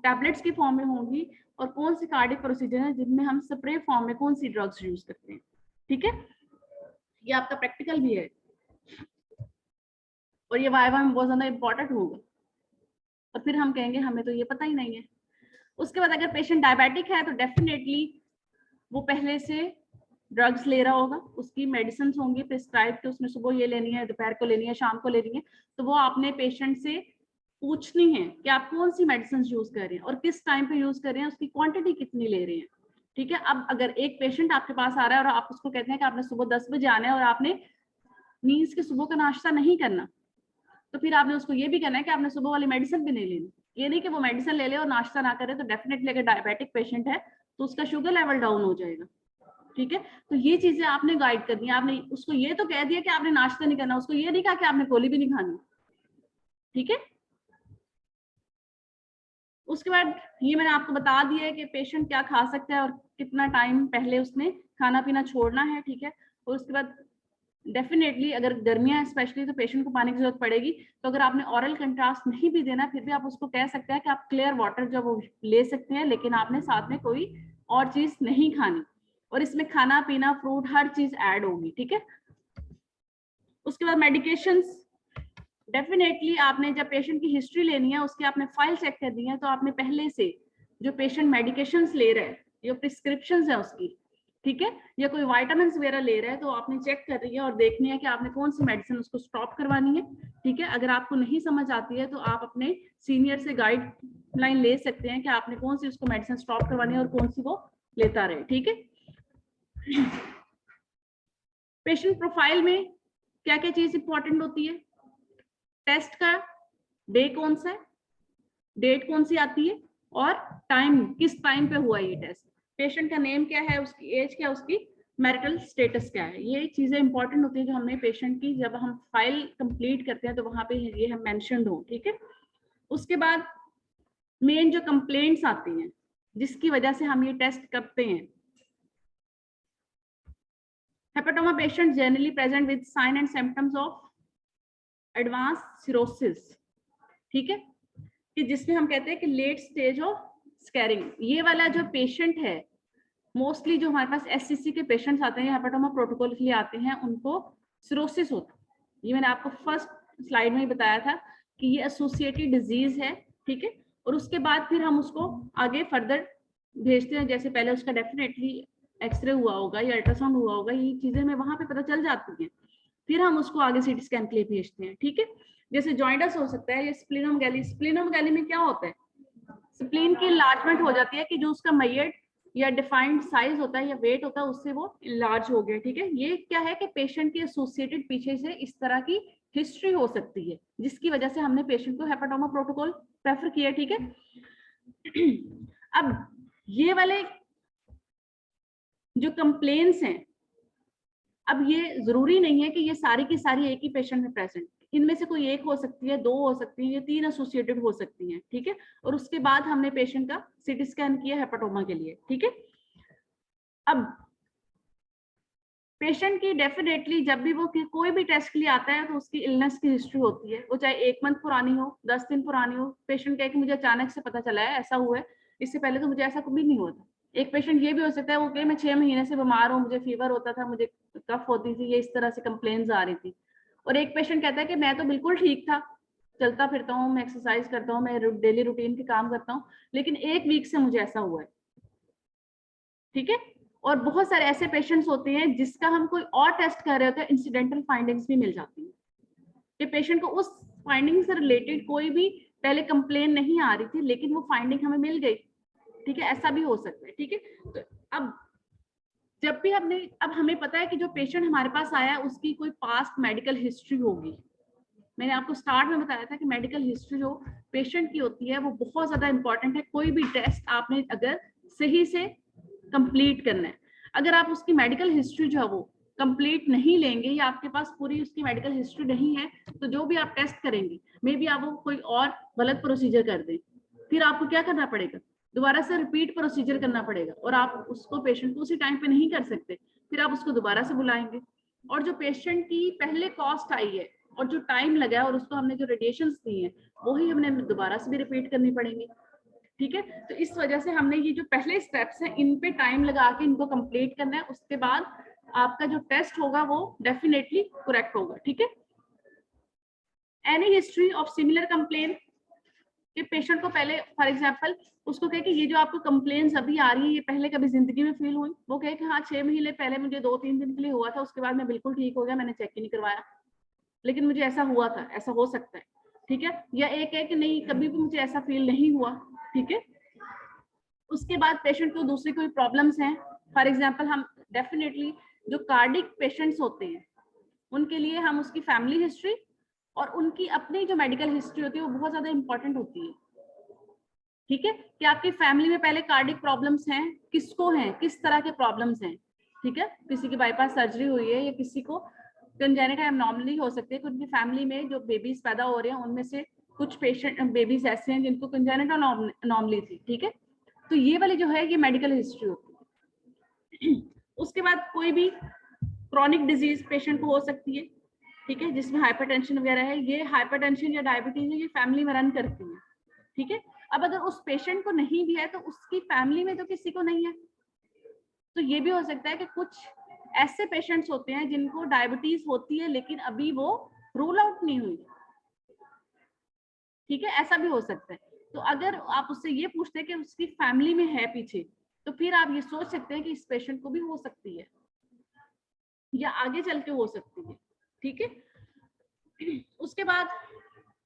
टैबलेट्स के फॉर्म में होंगी, और कौन सी कार्डिक प्रोसीजर है जिनमें हम स्प्रे फॉर्म में कौन सी ड्रग्स यूज करते हैं। ठीक है, ये आपका प्रैक्टिकल भी है और ये वाइवा में बहुत ज्यादा इंपॉर्टेंट होगा, और फिर हम कहेंगे हमें तो ये पता ही नहीं है। उसके बाद अगर पेशेंट डायबिटिक है तो डेफिनेटली वो पहले से ड्रग्स ले रहा होगा, उसकी मेडिसिन होंगी प्रिस्क्राइब कि उसने सुबह ये लेनी है, दोपहर को लेनी है, शाम को लेनी है, तो वो आपने पेशेंट से पूछनी है कि आप कौन सी मेडिसिन यूज कर रहे हैं और किस टाइम पे यूज कर रहे हैं, उसकी क्वांटिटी कितनी ले रहे हैं। ठीक है, अब अगर एक पेशेंट आपके पास आ रहा है और आप उसको कहते हैं कि आपने सुबह 10 बजे आना है और आपने मीन्स के सुबह का नाश्ता नहीं करना, तो फिर आपने उसको ये भी कहना है कि आपने सुबह वाली मेडिसिन भी नहीं लेनी। ये नहीं कि वो मेडिसिन ले ले और नाश्ता ना करे, तो डेफिनेटली अगर डायबिटिक पेशेंट है तो उसका शुगर लेवल डाउन हो जाएगा। ठीक है, तो ये चीजें आपने गाइड करनी है। आपने उसको ये तो कह दिया कि आपने नाश्ता नहीं करना, उसको ये नहीं कहा कि आपने गोली भी नहीं खानी। ठीक है, उसके बाद ये मैंने आपको बता दिया है कि पेशेंट क्या खा सकता है और कितना टाइम पहले उसने खाना पीना छोड़ना है। ठीक है, और उसके बाद डेफिनेटली अगर गर्मियां स्पेशली तो पेशेंट को पानी की जरूरत पड़ेगी, तो अगर आपने ऑरल कंट्रास्ट नहीं भी देना फिर भी आप उसको कह सकते हैं कि आप क्लियर वाटर जो वो ले सकते हैं, लेकिन आपने साथ में कोई और चीज नहीं खानी, और इसमें खाना पीना फ्रूट हर चीज ऐड होगी। ठीक है, उसके बाद मेडिकेशंस, डेफिनेटली आपने जब पेशेंट की हिस्ट्री लेनी है, उसकी आपने फाइल चेक करनी है, तो आपने पहले से जो पेशेंट मेडिकेशंस ले रहा है, जो प्रिस्क्रिप्शंस है उसकी, ठीक है, या कोई विटामिन वगैरह ले रहा है, तो आपने चेक कर रही है और देखनी है कि आपने कौन सी मेडिसिन उसको स्टॉप करवानी है। ठीक है, अगर आपको नहीं समझ आती है तो आप अपने सीनियर से गाइडलाइन ले सकते हैं कि आपने कौन सी उसको मेडिसिन स्टॉप करवानी है और कौन सी वो लेता रहे। ठीक है, पेशेंट प्रोफाइल में क्या क्या चीज इंपॉर्टेंट होती है, टेस्ट का डे कौन सा है, डेट कौन सी आती है, और टाइम किस टाइम पे हुआ ये टेस्ट, पेशेंट का नेम क्या है, उसकी एज क्या है, उसकी मैरिटल स्टेटस क्या है। ये चीजें इंपॉर्टेंट होती है जो हमने पेशेंट की जब हम फाइल कंप्लीट करते हैं तो वहां पे ये हम मेंशन हो। ठीक है, उसके बाद मेन जो कंप्लेंट्स आती हैं जिसकी वजह से हम ये टेस्ट करते हैं, hepatoma patient generally present with sign and symptoms of advance cirrhosis. ठीक है, कि जिसमें हम कहते हैं कि लेट स्टेज ऑफ स्कैरिंग। ये वाला जो पेशेंट है, मोस्टली जो हमारे पास एससीसी के पेशेंट्स आते हैं, हेपेटोमा प्रोटोकॉल के लिए आते हैं, उनको सिरोसिस होता है। ये मैंने आपको फर्स्ट स्लाइड में ही बताया था कि ये एसोसिएटेड डिजीज है। ठीक है, और उसके बाद फिर हम उसको आगे फर्दर भेजते हैं, जैसे पहले उसका डेफिनेटली एक्सरे हुआ होगा या अल्ट्रासाउंड हुआ होगा, ये चीजें हमें वहां पे पता चल जाती हैं। फिर हम उसको आगे सीटी स्कैन के लिए भेजते हैं, ठीक है। जैसे जॉइंटस हो सकता है या स्प्लीनोमेगाली। स्प्लीनोमेगाली में क्या होता है, स्प्लीन की इनलार्जमेंट हो जाती है कि जो उसका मैयड या डिफाइंड साइज होता है या वेट होता है उससे वो लार्ज हो गया, ठीक है। ये क्या है कि पेशेंट की एसोसिएटेड पीछे से इस तरह की हिस्ट्री हो सकती है, जिसकी वजह से हमने पेशेंट को हेपाटोमा प्रोटोकॉल प्रेफर किया, ठीक है। अब ये वाले जो कंप्लेन्स हैं, अब ये जरूरी नहीं है कि ये सारी की सारी एक ही पेशेंट में प्रेजेंट, इनमें से कोई एक हो सकती है, 2 हो सकती है, ये 3 एसोसिएटेड हो सकती हैं, ठीक है। और उसके बाद हमने पेशेंट का सीटी स्कैन किया हेपाटोमा के लिए, ठीक है। अब पेशेंट की डेफिनेटली जब भी वो कोई भी टेस्ट के लिए आता है तो उसकी इलनेस की हिस्ट्री होती है, वो चाहे 1 मंथ पुरानी हो, 10 दिन पुरानी हो। पेशेंट कहे कि मुझे अचानक से पता चला है, ऐसा हुआ है, इससे पहले तो मुझे ऐसा कभी नहीं हुआ था। एक पेशेंट ये भी हो सकता है वो कहे मैं 6 महीने से बीमार हूँ, मुझे फीवर होता था, मुझे कफ होती थी, ये इस तरह से कंप्लेन्स आ रही थी। और एक पेशेंट कहता है कि मैं तो बिल्कुल ठीक था, चलता फिरता हूँ, मैं एक्सरसाइज करता हूँ, मैं डेली रूटीन के काम करता हूँ, लेकिन 1 वीक से मुझे ऐसा हुआ है, ठीक है। और बहुत सारे ऐसे पेशेंट्स होते हैं जिसका हम कोई और टेस्ट कर रहे होते हैं, इंसिडेंटल फाइंडिंग्स भी मिल जाती हैं कि पेशेंट को उस फाइंडिंग से रिलेटेड कोई भी पहले कंप्लेन नहीं आ रही थी, लेकिन वो फाइंडिंग हमें मिल गई, ठीक है। ऐसा भी हो सकता है, ठीक है। तो अब जब भी अब हमें पता है कि जो पेशेंट हमारे पास आया उसकी कोई पास्ट मेडिकल हिस्ट्री होगी। मैंने आपको स्टार्ट में बताया था कि मेडिकल हिस्ट्री जो पेशेंट की होती है वो बहुत ज्यादा इंपॉर्टेंट है। कोई भी टेस्ट आपने अगर सही से कंप्लीट करना है, अगर आप उसकी मेडिकल हिस्ट्री जो है वो कंप्लीट नहीं लेंगे या आपके पास पूरी उसकी मेडिकल हिस्ट्री नहीं है, तो जो भी आप टेस्ट करेंगे मे बी आप वो कोई और गलत प्रोसीजर कर दें, फिर आपको क्या करना पड़ेगा, दोबारा से रिपीट प्रोसीजर करना पड़ेगा, और आप उसको पेशेंट को उसी टाइम पे नहीं कर सकते, फिर आप उसको दोबारा से बुलाएंगे। और जो पेशेंट की पहले कॉस्ट आई है और जो टाइम लगा है और उसको हमने जो रेडिएशन दी है वही हमने दोबारा से भी रिपीट करनी पड़ेंगी, ठीक है। तो इस वजह से हमने ये जो पहले स्टेप्स हैं इन पे टाइम लगा के इनको कंप्लीट करना है, उसके बाद आपका जो टेस्ट होगा वो डेफिनेटली करेक्ट होगा, ठीक है। Any history of similar complain कि पेशेंट को पहले फॉर एग्जांपल उसको कहे कि ये जो आपको कंप्लेन्स अभी आ रही है ये पहले कभी जिंदगी में फील हुई, वो कहे कि हाँ 6 महीने पहले मुझे 2-3 दिन के लिए हुआ था, उसके बाद मैं बिल्कुल ठीक हो गया, मैंने चेक ही नहीं करवाया, लेकिन मुझे ऐसा हुआ था, ऐसा हो सकता है, ठीक है। या एक है कि नहीं कभी भी मुझे ऐसा फील नहीं हुआ, ठीक है। उसके बाद पेशेंट को दूसरी कोई प्रॉब्लम्स हैं, फॉर एग्जांपल हम डेफिनेटली जो कार्डिक पेशेंट्स होते हैं उनके लिए हम उसकी फैमिली हिस्ट्री और उनकी अपनी जो मेडिकल हिस्ट्री होती है वो बहुत ज्यादा इंपॉर्टेंट होती है, ठीक है। कि आपकी फैमिली में पहले कार्डिक प्रॉब्लम्स हैं, किसको हैं, किस तरह के प्रॉब्लम्स हैं, ठीक है। किसी की बाईपास सर्जरी हुई है या किसी को कंजेनिटल एब्नॉर्मली हो सकती है कि उनकी फैमिली में जो बेबीज पैदा हो रहे हैं उनमें से कुछ पेशेंट बेबीज ऐसे हैं जिनको कंजेनिटल एब्नॉर्मली थी, ठीक है। तो ये वाली जो है ये मेडिकल हिस्ट्री होती है। उसके बाद कोई भी क्रॉनिक डिजीज पेशेंट को हो सकती है, ठीक है, जिसमें हाइपरटेंशन वगैरह है, ये हाइपरटेंशन या डायबिटीज है ये फैमिली में रन करती है, ठीक है। अब अगर उस पेशेंट को नहीं भी है तो उसकी फैमिली में तो किसी को नहीं है, तो ये भी हो सकता है कि कुछ ऐसे पेशेंट्स होते हैं जिनको डायबिटीज होती है लेकिन अभी वो रूल आउट नहीं हुई, ठीक है, ऐसा भी हो सकता है। तो अगर आप उससे ये पूछते हैं कि उसकी फैमिली में है पीछे, तो फिर आप ये सोच सकते हैं कि इस पेशेंट को भी हो सकती है या आगे चल के हो सकती है, ठीक है। उसके बाद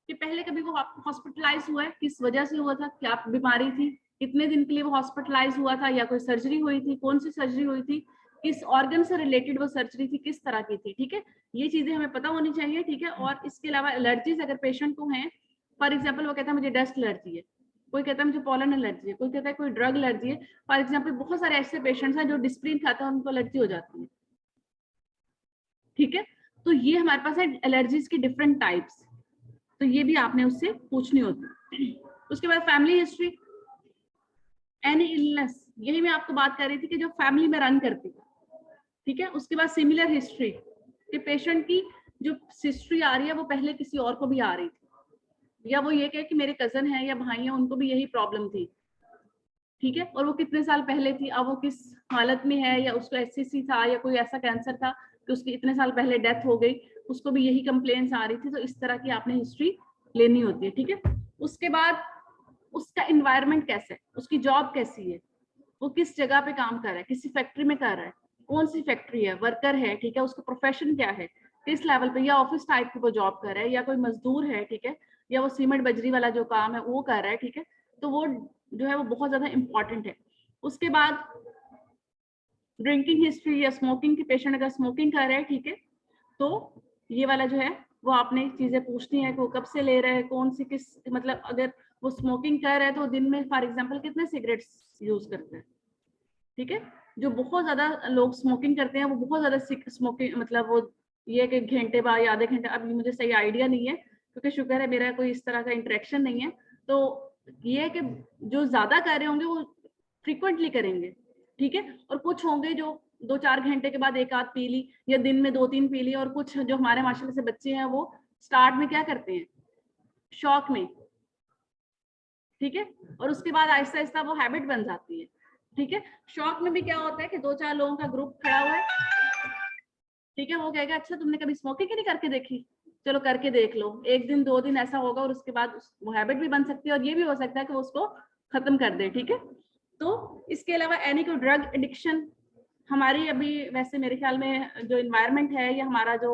कि पहले कभी वो हॉस्पिटलाइज हुआ है, किस वजह से हुआ था, क्या बीमारी थी, कितने दिन के लिए वो हॉस्पिटलाइज हुआ था, या कोई सर्जरी हुई थी, कौन सी सर्जरी हुई थी, किस ऑर्गन से रिलेटेड वो सर्जरी थी, किस तरह की थी, ठीक है। ये चीजें हमें पता होनी चाहिए, ठीक है। और इसके अलावा एलर्जीज अगर पेशेंट को है, फॉर एग्जाम्पल वो कहता है मुझे डस्ट एलर्जी है, कोई कहता है मुझे पॉलन एलर्जी है, कोई कहता है कोई ड्रग एलर्जी है। फॉर एग्जाम्पल बहुत सारे ऐसे पेशेंट्स हैं जो डिस्प्रिन खाते हैं उनको एलर्जी हो जाती है, ठीक है। तो ये हमारे पास है एलर्जीज की डिफरेंट टाइप्स, तो ये भी आपने उससे पूछनी होती। उसके बाद फैमिली हिस्ट्री, एनी इलनेस, यही मैं आपको बात कर रही थी कि जो फैमिली में रन करती है, ठीक है। उसके बाद सिमिलर हिस्ट्री कि पेशेंट की जो हिस्ट्री आ रही है वो पहले किसी और को भी आ रही थी, या वो ये कहे कि मेरे कजन है या भाई है उनको भी यही प्रॉब्लम थी, ठीक है, और वो कितने साल पहले थी, अब वो किस हालत में है, या उसको एससीसी था या कोई ऐसा कैंसर था कि उसकी इतने साल पहले डेथ हो गई, उसको भी यही कंप्लेंट्स आ रही थी। तो इस तरह की आपने हिस्ट्री लेनी होती है, ठीक है। उसके बाद उसका एनवायरनमेंट कैसा है, उसकी जॉब कैसी है, वो किस जगह पे काम कर रहा है, किसी फैक्ट्री में कर रहा है, कौन सी फैक्ट्री है, वर्कर है, ठीक है, उसका प्रोफेशन क्या है, किस लेवल पे, या ऑफिस टाइप की वो जॉब कर रहा है, या कोई मजदूर है, ठीक है, या वो सीमेंट बजरी वाला जो काम है वो कर रहा है, ठीक है, तो वो जो है वो बहुत ज्यादा इंपॉर्टेंट है। उसके बाद ड्रिंकिंग हिस्ट्री या स्मोकिंग की, पेशेंट अगर स्मोकिंग कर रहा है, ठीक है, तो ये वाला जो है वो आपने चीजें पूछनी है कि वो कब से ले रहा है, कौन सी किस, मतलब अगर वो स्मोकिंग कर रहा है तो दिन में फॉर एग्जांपल कितने सिगरेट्स यूज करते हैं, ठीक है। जो बहुत ज्यादा लोग स्मोकिंग करते हैं वो बहुत ज्यादा स्मोकिंग, मतलब वो ये कि घंटे बाद या आधे घंटे, अभी मुझे सही आइडिया नहीं है क्योंकि शुक्र है मेरा कोई इस तरह का इंटरेक्शन नहीं है, तो ये है कि जो ज्यादा कर रहे होंगे वो फ्रिक्वेंटली करेंगे, ठीक है, और कुछ होंगे जो 2-4 घंटे के बाद एक आध पी ली, या दिन में 2-3 पी ली, और कुछ जो हमारे माशाल्लाह से बच्चे हैं वो स्टार्ट में क्या करते हैं, शौक में, ठीक है, और उसके बाद आहिस्ता आहिस्ता वो हैबिट बन जाती है, ठीक है। शौक में भी क्या होता है कि 2-4 लोगों का ग्रुप खड़ा हुआ है, ठीक है, वो कहेगा अच्छा तुमने कभी स्मोकिंग नहीं करके देखी, चलो करके देख लो, 1 दिन 2 दिन ऐसा होगा, और उसके बाद वो हैबिट भी बन सकती है, और ये भी हो सकता है कि वो उसको खत्म कर दे, ठीक है। तो इसके अलावा एनी कोई ड्रग एडिक्शन, हमारी अभी वैसे मेरे ख्याल में जो इन्वायरमेंट है या हमारा जो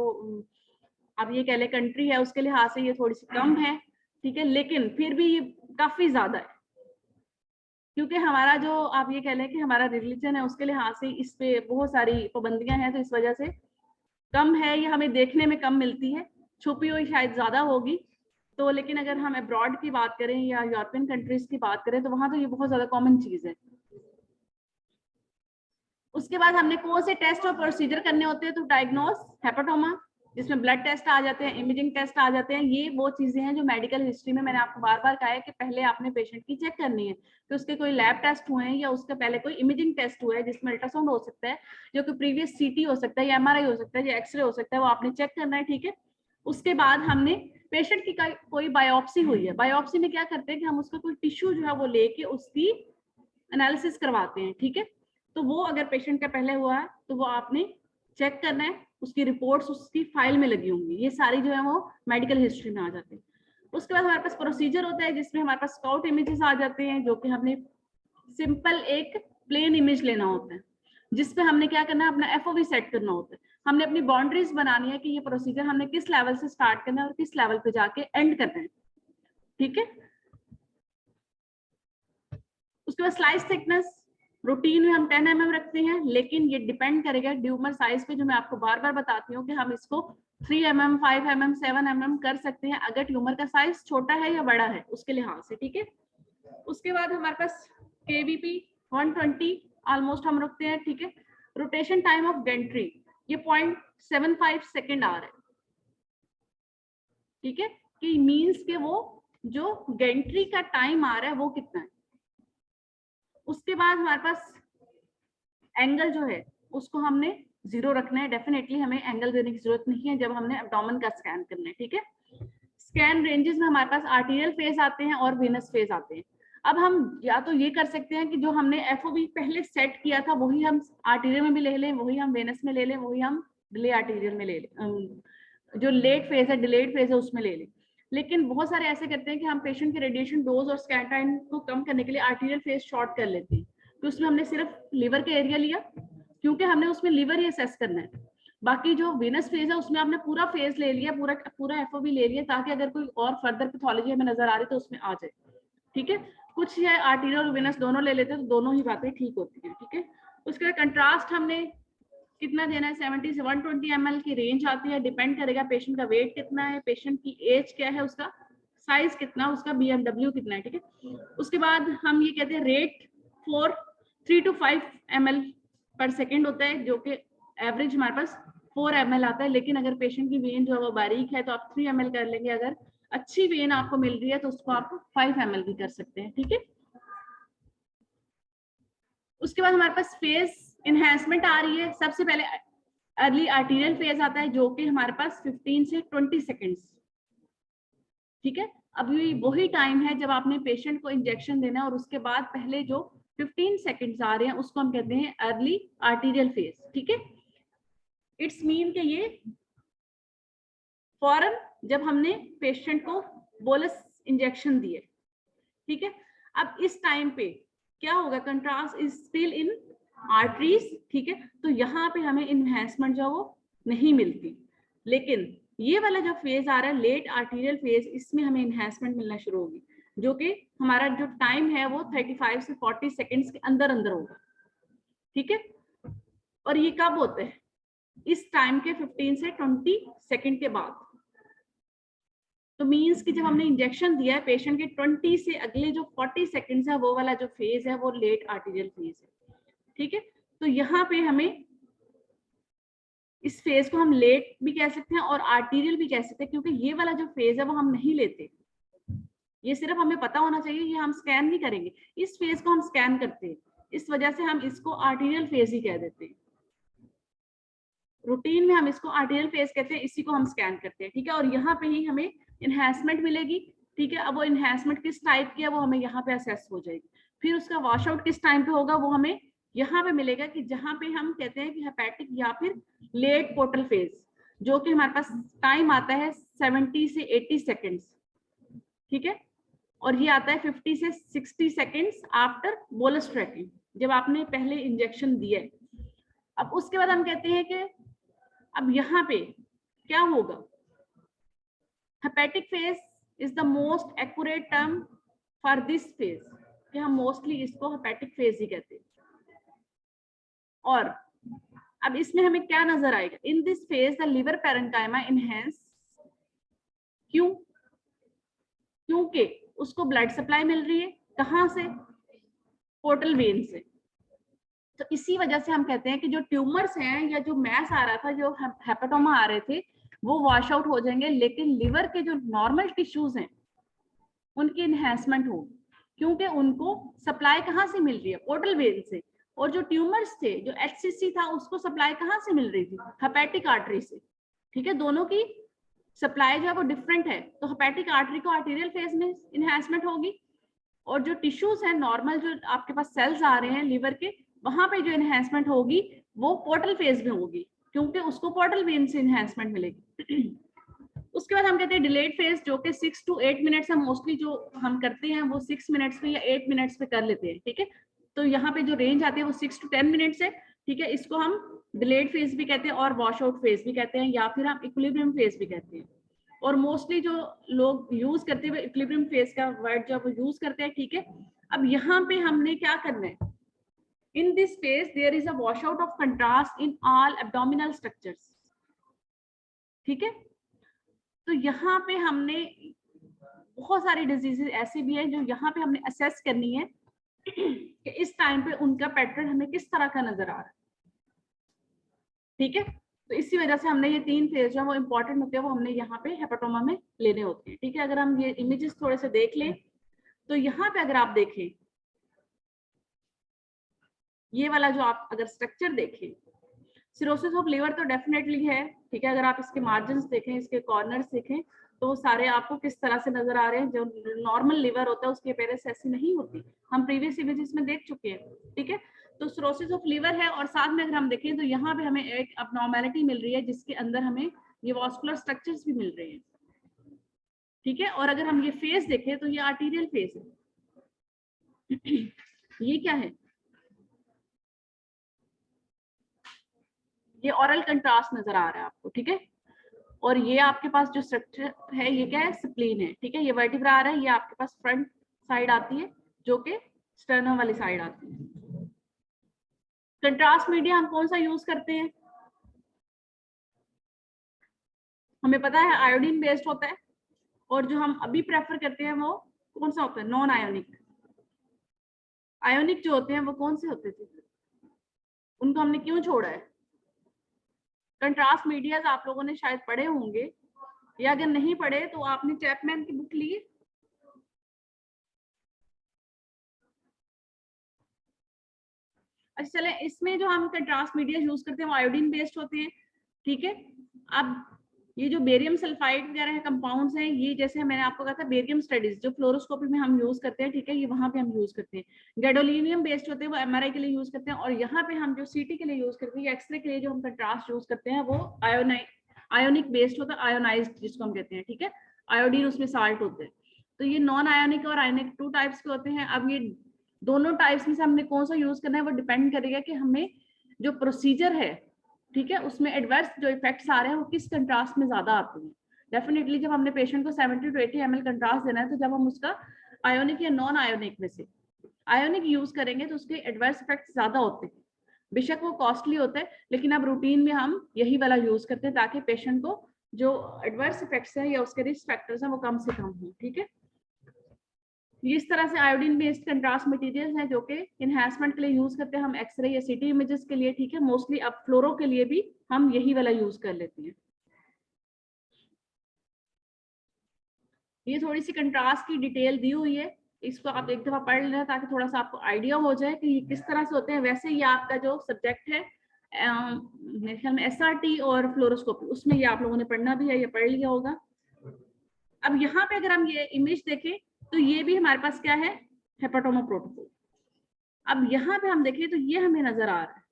आप ये कह ले कंट्री है, उसके लिहाज से ये थोड़ी सी कम है, ठीक है, लेकिन फिर भी ये काफी ज्यादा है, क्योंकि हमारा जो आप ये कह लें कि हमारा रिलीजन है उसके लिहाज से इस पे बहुत सारी पाबंदियां हैं, तो इस वजह से कम है, या हमें देखने में कम मिलती है, छुपी हुई शायद ज्यादा होगी। तो लेकिन अगर हम अब्रॉड की बात करें या यूरोपियन कंट्रीज की बात करें तो वहां तो ये बहुत ज्यादा कॉमन चीज है। उसके बाद हमने कौन से टेस्ट और प्रोसीजर करने होते हैं, तो डायग्नोस हेपाटोमा, जिसमें ब्लड टेस्ट आ जाते हैं, इमेजिंग टेस्ट आ जाते हैं, ये वो चीजें हैं जो मेडिकल हिस्ट्री में मैंने आपको बार बार कहा है कि पहले आपने पेशेंट की चेक करनी है कि उसके कोई लैब टेस्ट हुए हैं या उसके पहले कोई इमेजिंग टेस्ट हुआ है, जिसमें अल्ट्रासाउंड हो सकता है, जो कि प्रीवियस सीटी हो सकता है, या एमआरआई हो सकता है, या एक्सरे हो सकता है, वो आपने चेक करना है, ठीक है। उसके बाद हमने पेशेंट की कोई बायोप्सी हुई है, बायोप्सी में क्या करते हैं कि हम उसका कोई टिश्यू जो है वो लेके उसकी एनालिसिस करवाते हैं, ठीक है। तो वो अगर पेशेंट का पहले हुआ है तो वो आपने चेक करना है, उसकी रिपोर्ट्स उसकी फाइल में लगी होंगी, ये सारी जो है वो मेडिकल हिस्ट्री में आ जाती है। उसके बाद हमारे पास प्रोसीजर होता है जिसमें हमारे पास स्काउट इमेजेस आ जाते हैं, जो कि हमने सिंपल एक प्लेन इमेज लेना होता है, जिसपे हमने क्या करना है, अपना एफओवी सेट करना होता है, हमने अपनी बाउंड्रीज बनानी है कि ये प्रोसीजर हमने किस लेवल से स्टार्ट करना है और किस लेवल पे जाके एंड करना है, ठीक है। उसके बाद स्लाइस थिकनेस रूटीन में हम 10 mm रखते हैं, लेकिन ये डिपेंड करेगा ट्यूमर साइज पे, जो मैं आपको बार बार बताती हूँ कि हम इसको 3 mm, 5 mm, 7 mm कर सकते हैं अगर ट्यूमर का साइज छोटा है या बड़ा है उसके लिहाज से, ठीक है। उसके बाद हमारे पास KVP 120 ऑलमोस्ट हम रखते हैं, ठीक है। रोटेशन टाइम ऑफ गेंट्री ये 0.75 सेकेंड आ रहा है, ठीक है, कि मीन्स के वो जो गेंट्री का टाइम आ रहा है वो कितना है। उसके बाद हमारे पास एंगल जो है उसको हमने 0 रखना है, डेफिनेटली हमें एंगल देने की जरूरत नहीं है जब हमने एब्डोमेन का स्कैन करना है, ठीक है। स्कैन रेंजेस में हमारे पास आर्टीरियल फेज आते हैं और वेनस फेज आते हैं। अब हम या तो ये कर सकते हैं कि जो हमने एफओबी पहले सेट किया था वही हम आर्टीरियल में भी ले लें, वही हम वेनस में ले लें, वही हम डिले आर्टीरियल में ले लें, जो लेट फेज है, डिलेड फेज है उसमें ले लें। लेकिन बहुत सारे ऐसे करते हैं कि हम पेशेंट के रेडिएशन डोज और स्कैन टाइम को कम करने के लिए आर्टीरियल फेज शॉर्ट कर लेते हैं, तो उसमें हमने सिर्फ लीवर के एरिया लिया, क्योंकि हमने उसमें लीवर ही असेस करना है। बाकी जो वेनस फेज है उसमें आपने पूरा फेज ले लिया, पूरा एफओबी ले लिया, ताकि अगर कोई और फर्दर पैथोलॉजी हमें नजर आ रही तो उसमें आ जाए, ठीक है। कुछ ये आर्टीरियल और वेनस दोनों ले लेते हैं तो दोनों ही बातें ठीक होती है, ठीक है। उसके बाद कंट्रास्ट हमने कितना देना है, 70 से 120 ml की रेंज आती है, डिपेंड करेगा पेशेंट का वेट कितना है, पेशेंट की एज क्या है, उसका साइज कितना, उसका BMW कितना है, ठीक है। उसके बाद हम ये कहते हैं रेट फॉर 3 to 5 ml पर सेकेंड होता है, जो कि एवरेज हमारे पास 4 ml आता है, लेकिन अगर पेशेंट की वेन जो है वो बारीक है तो आप 3 ml कर लेंगे, अगर अच्छी वेन आपको मिल रही है तो उसको आप 5 ml भी कर सकते हैं, ठीक है। उसके बाद हमारे पास फेज इनहेंसमेंट आ रही है, सबसे पहले अर्ली आर्टीरियल फेज आता है जो कि हमारे पास 15 से 20 सेकेंड्स, ठीक है। अभी वही टाइम है जब आपने पेशेंट को इंजेक्शन देना है, और उसके बाद पहले जो 15 सेकेंड्स आ रहे हैं उसको हम कहते हैं अर्ली आर्टीरियल फेज, ठीक है। इट्स मीन कि ये फौरन जब हमने पेशेंट को बोलस इंजेक्शन दिए, ठीक है। अब इस टाइम पे क्या होगा, contrast is still in arteries, ठीक है। तो यहाँ पे हमें इन्हेंसमेंट जो वो नहीं मिलती, लेकिन ये वाला जो फेज आ रहा है लेट आर्टीरियल फेज, इसमें हमें इन्हेंसमेंट मिलना शुरू होगी, जो कि हमारा जो टाइम है वो 35 से 40 सेकेंड्स के अंदर अंदर होगा, ठीक है। और ये कब होते हैं, इस टाइम के 15 से 20 सेकेंड के बाद। तो मींस कि जब हमने इंजेक्शन दिया है पेशेंट के 20 से अगले जो 40 सेकेंड्स है वो वाला जो फेज है वो लेट आर्टीरियल फेज है, ठीक है। तो यहाँ पे हमें इस फेज को हम लेट भी कह सकते हैं और आर्टीरियल भी कह सकते हैं, क्योंकि ये वाला जो फेज है वो हम नहीं लेते, ये सिर्फ हमें पता होना चाहिए, ये हम स्कैन नहीं करेंगे, इस फेज को हम स्कैन करते हैं, इस वजह से हम इसको आर्टीरियल फेज ही कह देते हैं। रूटीन में हम इसको आर्टीरियल फेज कहते हैं, इसी को हम स्कैन करते हैं, ठीक है। और यहाँ पे ही हमें इन्हेंसमेंट मिलेगी, ठीक है। अब वो इन्हेंसमेंट किस टाइप की है वो हमें यहाँ पे असेस हो जाएगी। फिर उसका वॉश आउट किस टाइम पे होगा वो हमें यहाँ पे मिलेगा, कि जहाँ पे हम कहते हैं कि हेपेटिक या फिर लेट पोर्टल फेज, जो कि हमारे पास टाइम आता है 70 से 80 सेकेंड्स, ठीक है। और ये आता है 50 से 60 सेकेंड्स आफ्टर बोलस ट्रैकिंग, जब आपने पहले इंजेक्शन दिया है। अब उसके बाद हम कहते हैं कि अब यहाँ पे क्या होगा, hepatic phase is the most accurate term for this phase, कि हम मोस्टली इसको हेपेटिक फेज ही कहते हैं। और अब इसमें हमें क्या नजर आएगा, इन this phase the liver parenchyma enhance, क्यों, क्योंकि उसको ब्लड सप्लाई मिल रही है, कहाँ से, पोर्टल वेन से। तो इसी वजह से हम कहते हैं कि जो ट्यूमर्स हैं या जो मैस आ रहा था, जो हेपेटोमा आ रहे थे, वो वॉश आउट हो जाएंगे, लेकिन लिवर के जो नॉर्मल टिश्यूज हैं उनकी इन्हेंसमेंट होगी, क्योंकि उनको सप्लाई कहाँ से मिल रही है, पोर्टल वेन से। और जो ट्यूमर्स थे, जो HCC था, उसको सप्लाई कहाँ से मिल रही थी, हेपेटिक आर्टरी से, ठीक है। दोनों की सप्लाई जो है वो डिफरेंट है। तो हेपेटिक आर्टरी को आर्टीरियल फेज में इन्हेंसमेंट होगी, और जो टिश्यूज है नॉर्मल, जो आपके पास सेल्स आ रहे हैं लिवर के, वहां पे जो इन्हेंसमेंट होगी वो पोर्टल फेज में होगी, क्योंकि उसको पोर्टल वेन से इन्हेंसमेंट मिलेगी। उसके बाद हम कहते हैं डिलेड फेज, जो कि 6 to 8 मिनट्स है, मोस्टली जो हम करते हैं वो 6 मिनट्स पे या 8 मिनट्स पे कर लेते हैं, ठीक है। तो यहाँ पे जो रेंज आती है वो 6 to 10 मिनट्स है, ठीक है। इसको हम डिलेड फेज भी कहते हैं और वॉश आउट फेज भी कहते हैं, या फिर हम इक्विलिब्रियम फेज भी कहते हैं। और मोस्टली जो लोग यूज करते हैं इक्विलिब्रियम फेज का वर्ड जो यूज करते हैं, ठीक है। अब यहाँ पे हमने क्या करना है, in this phase there is a wash out of contrast in all abdominal structures, ठीक है। तो यहाँ पे हमने बहुत सारी डिजीजेस ऐसी भी है जो यहाँ पे हमने असेस करनी है कि इस टाइम पे उनका पैटर्न हमें किस तरह का नजर आ रहा है, ठीक है। तो इसी वजह से हमने ये 3 फेज जो है वो इंपॉर्टेंट होते हैं, वो हमने यहाँ पे हेपेटोमा में लेने होते हैं, ठीक है। अगर हम ये इमेजेस थोड़े से देख लें, तो यहाँ पे अगर आप देखें, ये वाला जो आप अगर स्ट्रक्चर देखें, सिरोसिस ऑफ लिवर तो डेफिनेटली है, ठीक है। अगर आप इसके मार्जिन देखें, इसके कॉर्नर्स देखें, तो सारे आपको किस तरह से नजर आ रहे हैं। जो नॉर्मल लिवर होता है उसकी अपीयरेंस ऐसी नहीं होती, हम प्रीवियस इमेजेस में देख चुके हैं, ठीक है। तो सिरोसिस ऑफ लिवर है, और साथ में अगर हम देखें तो यहाँ पे हमें एक अबनॉर्मैलिटी मिल रही है, जिसके अंदर हमें ये वास्कुलर स्ट्रक्चर्स भी मिल रहे हैं, ठीक है। और अगर हम ये फेस देखें तो ये आर्टीरियल फेस है। ये क्या है, ये ऑरल कंट्रास्ट नजर आ रहा है आपको, ठीक है। और ये आपके पास जो स्ट्रक्चर है ये क्या है, स्प्लीन है, ठीक है। ये वर्टिब्रा आ रहा है, ये आपके पास फ्रंट साइड आती है, जो कि स्टर्नम वाली साइड आती है। कंट्रास्ट मीडिया हम कौन सा यूज करते हैं, हमें पता है आयोडीन बेस्ड होता है, और जो हम अभी प्रेफर करते हैं वो कौन सा होता है, नॉन आयोनिक। आयोनिक जो होते हैं वो कौन से होते थे, उनको हमने क्यों छोड़ा है। कंट्रास्ट मीडिया आप लोगों ने शायद पढ़े होंगे, या अगर नहीं पढ़े तो आपने चैपमैन की बुक ली। अच्छा चले, इसमें जो हम कंट्रास्ट मीडिया यूज करते हैं वो आयोडीन बेस्ड होते हैं, ठीक है। अब ये जो बेरियम सल्फाइड वगैरह है कंपाउंड्स हैं, ये जैसे मैंने आपको कहा था बेरियम स्टडीज जो फ्लोरोस्कोपी में हम यूज करते हैं, ठीक है, ये वहां पे हम यूज करते हैं। गैडोलिनियम बेस्ड होते हैं वो MRI के लिए यूज करते हैं, और यहाँ पे हम जो CT के लिए यूज करते हैं, एक्सरे के लिए जो हम कंट्रास्ट यूज करते हैं वो आयोनिक बेस्ड होता है, आयोनाइज्ड जिसको हम कहते हैं, ठीक है। आयोडीन उसमें साल्ट होते हैं। तो ये नॉन आयोनिक और आयोनिक 2 टाइप्स के होते हैं। अब ये दोनों टाइप्स में से हमने कौन सा यूज करना है वो डिपेंड करेगा कि हमें जो प्रोसीजर है, ठीक है, उसमें एडवर्स जो इफेक्ट्स आ रहे हैं वो किस कंट्रास्ट में ज्यादा आते हैं। डेफिनेटली जब हमने पेशेंट को 70 to 80 ml कंट्रास्ट देना है, तो जब हम उसका आयोनिक या नॉन आयोनिक में से आयोनिक यूज करेंगे तो उसके एडवर्स इफेक्ट्स ज्यादा होते हैं। बेशक वो कॉस्टली होता है, लेकिन अब रूटीन में हम यही वाला यूज करते हैं ताकि पेशेंट को जो एडवर्स इफेक्ट्स हैं या उसके रिस्क फैक्टर्स हैं वो कम से कम हो। ठीक है, इस तरह से आयोडीन बेस्ड कंट्रास्ट मटेरियल्स हैं जो कि इनहेंसमेंट के लिए यूज करते हैं हम एक्सरे या सिटी इमेजेस के लिए। ठीक है, मोस्टली अब फ्लोरो के लिए भी हम यही वाला यूज कर लेते हैं। ये थोड़ी सी कंट्रास्ट की डिटेल दी हुई है, इसको आप एक दफा पढ़ लेना ताकि थोड़ा सा आपको आइडिया हो जाए कि ये किस तरह से होते हैं। वैसे ये आपका जो सब्जेक्ट है मेरे ख्याल में एसआरटी और फ्लोरोस्कोपी, उसमें ये आप लोगों ने पढ़ना भी है, ये पढ़ लिया होगा। अब यहाँ पे अगर हम ये इमेज देखें तो ये भी हमारे पास क्या है, हेपाटोमा प्रोटोकॉल। अब यहाँ पे हम देखें तो ये हमें नजर आ रहा है।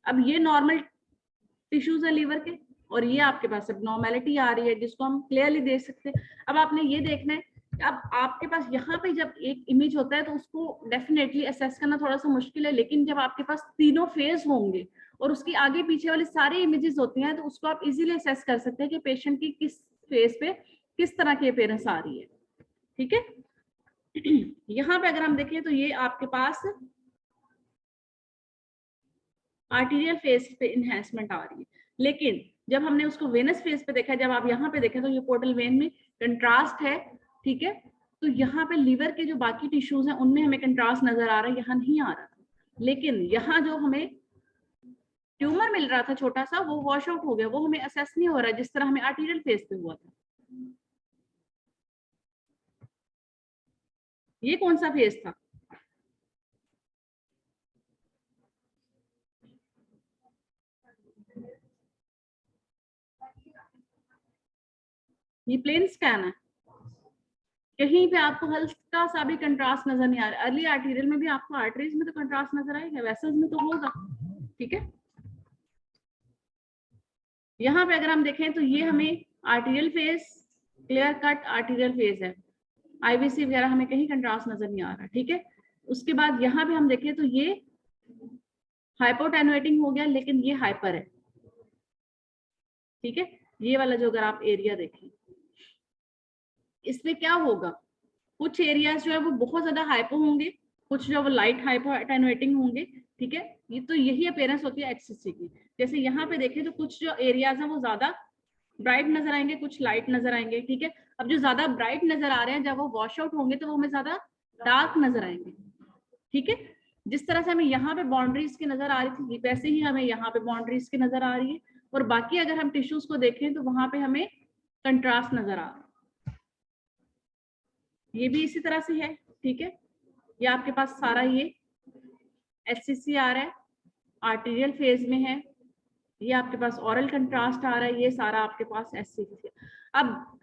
अब ये नॉर्मल टिश्यूज है लीवर के, और ये आपके पास एबनॉर्मेलिटी आ रही है जिसको हम क्लियरली देख सकते हैं। अब आपने ये देखना है, अब आपके पास यहाँ पे जब एक इमेज होता है तो उसको डेफिनेटली असेस करना थोड़ा सा मुश्किल है, लेकिन जब आपके पास तीनों फेज होंगे और उसकी आगे पीछे वाली सारी इमेजेस होती हैं तो उसको आप इजीली असेस कर सकते हैं कि पेशेंट की किस फेज पे किस तरह की अपीयरेंस आ रही है। ठीक है, यहाँ पे अगर हम देखें तो ये आपके पास आर्टीरियल फेज पे इनहेंसमेंट आ रही है, लेकिन जब हमने उसको वेनस फेज पे देखा, जब आप यहाँ पे देखें तो ये पोर्टल वेन में कंट्रास्ट है। ठीक है, तो यहाँ पे लीवर के जो बाकी टिश्यूज हैं उनमें हमें कंट्रास्ट नजर आ रहा है, यहाँ नहीं आ रहा था। लेकिन यहाँ जो हमें ट्यूमर मिल रहा था छोटा सा, वो वॉश आउट हो गया, वो हमें असेस नहीं हो रहा जिस तरह हमें आर्टीरियल फेज पे हुआ था। ये कौन सा फेज था, ये प्लेन स्कैन है, कहीं पे आपको हल्का सा भी कंट्रास्ट नजर नहीं आ रहा। अर्ली आर्टीरियल में भी आपको आर्टरीज में तो कंट्रास्ट नजर आएगा, वेसल्स में तो होगा। ठीक है, यहाँ पे अगर हम देखें तो ये हमें arterial phase, clear cut arterial phase है, आईवीसी वगैरह हमें कहीं कंट्रास्ट नजर नहीं आ रहा। ठीक है, उसके बाद यहाँ पे हम देखें तो ये हाइपोटेनुएटिंग हो गया, लेकिन ये हाइपर है। ठीक है, ये वाला जो अगर आप एरिया देखें, इसमें क्या होगा, कुछ एरियाज जो है वो बहुत ज्यादा हाइपो होंगे, कुछ जो वो लाइट हाइपोटेनुएटिंग होंगे। ठीक है, ये तो यही अपीयरेंस होती है एक्सएससी की। जैसे यहाँ पे देखें तो कुछ जो एरियाज हैं वो ज्यादा ब्राइट नजर आएंगे, कुछ लाइट नजर आएंगे। ठीक है, अब जो ज्यादा ब्राइट नजर आ रहे हैं जब वो वॉश आउट होंगे तो वो हमें ज्यादा डार्क नजर आएंगे। ठीक है, जिस तरह से हमें यहाँ पे बाउंड्रीज की नजर आ रही थी वैसे ही हमें यहाँ पे बाउंड्रीज की नजर आ रही है, और बाकी अगर हम टिश्यूज को देखें तो वहां पे हमें कंट्रास्ट नजर आ रहा है। ये भी इसी तरह से है। ठीक है, ये आपके पास सारा ये एचसीसी आ रहा है, आर्टीरियल फेज में है, ये आपके पास ऑरल कंट्रास्ट आ रहा है, ये सारा आपके पास एचसीसी। अब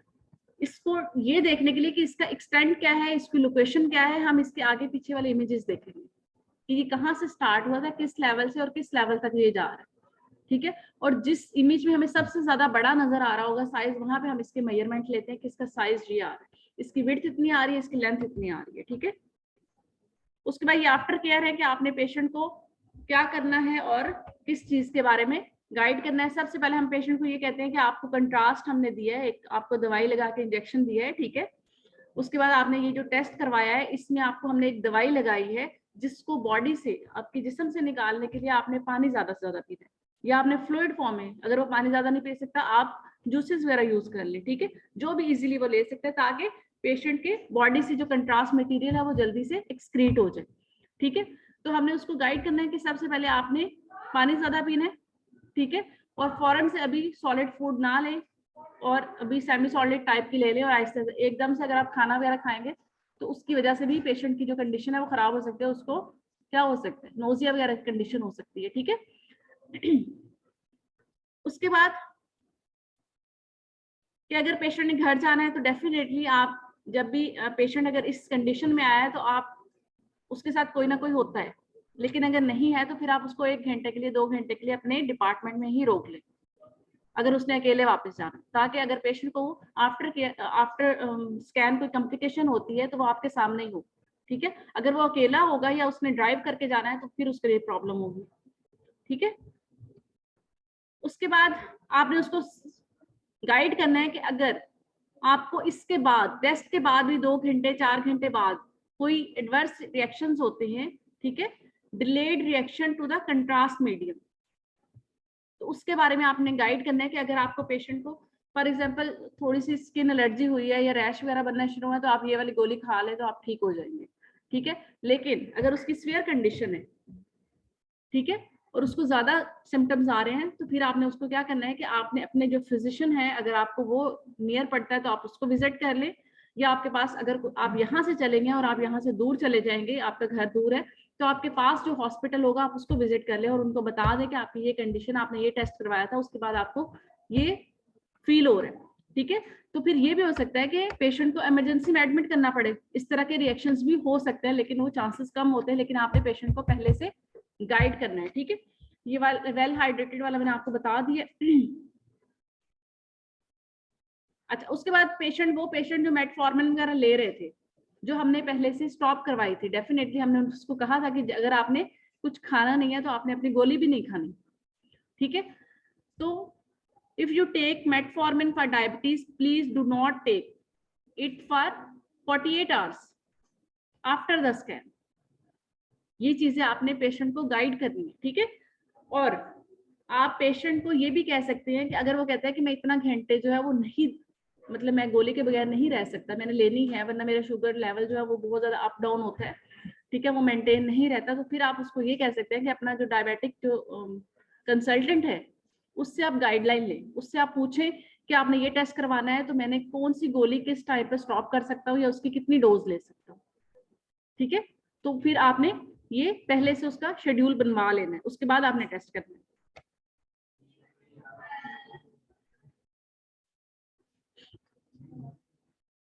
इसको ये देखने के लिए कि इसका एक्सटेंट क्या है, इसकी लोकेशन क्या है, हम इसके आगे पीछे वाले इमेजेस देखेंगे कि ये कहाँ से स्टार्ट हुआ था, किस लेवल से और किस लेवल तक ये जा रहा है। ठीक है, और जिस इमेज में हमें सबसे ज्यादा बड़ा नजर आ रहा होगा साइज, वहां पे हम इसके मेजरमेंट लेते हैं कि इसका साइज ये आ रहा है, इसकी विड्थ इतनी आ रही है, इसकी लेंथ इतनी आ रही है। ठीक है, उसके बाद ये आफ्टर केयर है कि आपने पेशेंट को क्या करना है और किस चीज के बारे में गाइड करना है। सबसे पहले हम पेशेंट को ये कहते हैं कि आपको कंट्रास्ट हमने दिया है, एक आपको दवाई लगा के इंजेक्शन दिया है। ठीक है, उसके बाद आपने ये जो टेस्ट करवाया है इसमें आपको हमने एक दवाई लगाई है जिसको बॉडी से, आपके जिस्म से निकालने के लिए आपने पानी ज्यादा से ज्यादा पीना है, या आपने फ्लूइड फॉर्म में, अगर वो पानी ज्यादा नहीं पी सकता आप जूसेस वगैरह यूज कर ले। ठीक है, जो भी इजीली वो ले सकते हैं ताकि पेशेंट के बॉडी से जो कंट्रास्ट मटेरियल है वो जल्दी से एक्सक्रीट हो जाए। ठीक है, तो हमने उसको गाइड करना है कि सबसे पहले आपने पानी ज्यादा पीना है। ठीक है, और फौरन से अभी सॉलिड फूड ना लें और अभी सेमी सॉलिड टाइप की ले लें, और आहिस्ते से एकदम से अगर आप खाना वगैरह खाएंगे तो उसकी वजह से भी पेशेंट की जो कंडीशन है वो खराब हो सकती है, उसको क्या हो सकता है, नोजिया वगैरह की कंडीशन हो सकती है। ठीक है, उसके बाद कि अगर पेशेंट ने घर जाना है तो डेफिनेटली आप जब भी पेशेंट अगर इस कंडीशन में आया है तो आप उसके साथ कोई ना कोई होता है, लेकिन अगर नहीं है तो फिर आप उसको 1 घंटे के लिए 2 घंटे के लिए अपने डिपार्टमेंट में ही रोक लें अगर उसने अकेले वापस जाना, ताकि अगर पेशेंट को आफ्टर स्कैन कोई कॉम्प्लिकेशन होती है तो वो आपके सामने ही हो। ठीक है। अगर वो अकेला होगा या उसने ड्राइव करके जाना है तो फिर उसके लिए प्रॉब्लम होगी, ठीक है। उसके बाद आपने उसको गाइड करना है कि अगर आपको इसके बाद टेस्ट के बाद भी 2 घंटे 4 घंटे बाद कोई एडवर्स रिएक्शंस होते हैं, ठीक है, delayed reaction to the contrast medium, तो उसके बारे में आपने गाइड करना है कि अगर आपको पेशेंट को फॉर एग्जांपल थोड़ी सी स्किन एलर्जी हुई है या रैश वगैरह बनना शुरू हुआ है तो आप ये वाली गोली खा लें तो आप ठीक हो जाएंगे, ठीक है। लेकिन अगर उसकी सीवियर कंडीशन है, ठीक है, और उसको ज्यादा सिम्टम्स आ रहे हैं तो फिर आपने उसको क्या करना है कि आपने अपने जो फिजिशियन है, अगर आपको वो नियर पड़ता है तो आप उसको विजिट कर ले, या आपके पास अगर आप यहाँ से चलेंगे और आप यहाँ से दूर चले जाएंगे, आपका घर दूर है, तो आपके पास जो हॉस्पिटल होगा आप उसको विजिट कर ले और उनको बता दें कि आपकी ये कंडीशन, आपने ये टेस्ट करवाया था, उसके बाद आपको ये फील हो रहा है, ठीक है। तो फिर ये भी हो सकता है कि पेशेंट को इमरजेंसी में एडमिट करना पड़े, इस तरह के रिएक्शंस भी हो सकते हैं, लेकिन वो चांसेस कम होते हैं, लेकिन आपने पेशेंट को पहले से गाइड करना है, ठीक है। ये वेल हाइड्रेटेड वाला मैंने आपको बता दिया। अच्छा, उसके बाद वो पेशेंट जो मेटफॉर्मिन वगैरह ले रहे थे, जो हमने पहले से स्टॉप करवाई थी, डेफिनेटली हमने उसको कहा था कि अगर आपने कुछ खाना नहीं है तो आपने अपनी गोली भी नहीं खानी, ठीक है। तो if you take metformin for diabetes, please do not take it for 48 hours after the scan. ये चीजें आपने पेशेंट को गाइड करनी है, ठीक है। और आप पेशेंट को ये भी कह सकते हैं कि अगर वो कहता है कि मैं इतना घंटे जो है वो नहीं, मतलब मैं गोली के बगैर नहीं रह सकता, मैंने लेनी है वरना मेरा शुगर लेवल जो है वो बहुत ज्यादा अप डाउन होता है, ठीक है, वो मेंटेन नहीं रहता, तो फिर आप उसको ये कह सकते हैं कि अपना जो डायबिटिक जो कंसल्टेंट है उससे आप गाइडलाइन लें, उससे आप पूछें कि आपने ये टेस्ट करवाना है तो मैंने कौन सी गोली किस टाइप पे स्टॉप कर सकता हूँ या उसकी कितनी डोज ले सकता हूँ, ठीक है। तो फिर आपने ये पहले से उसका शेड्यूल बनवा लेना है, उसके बाद आपने टेस्ट करना है।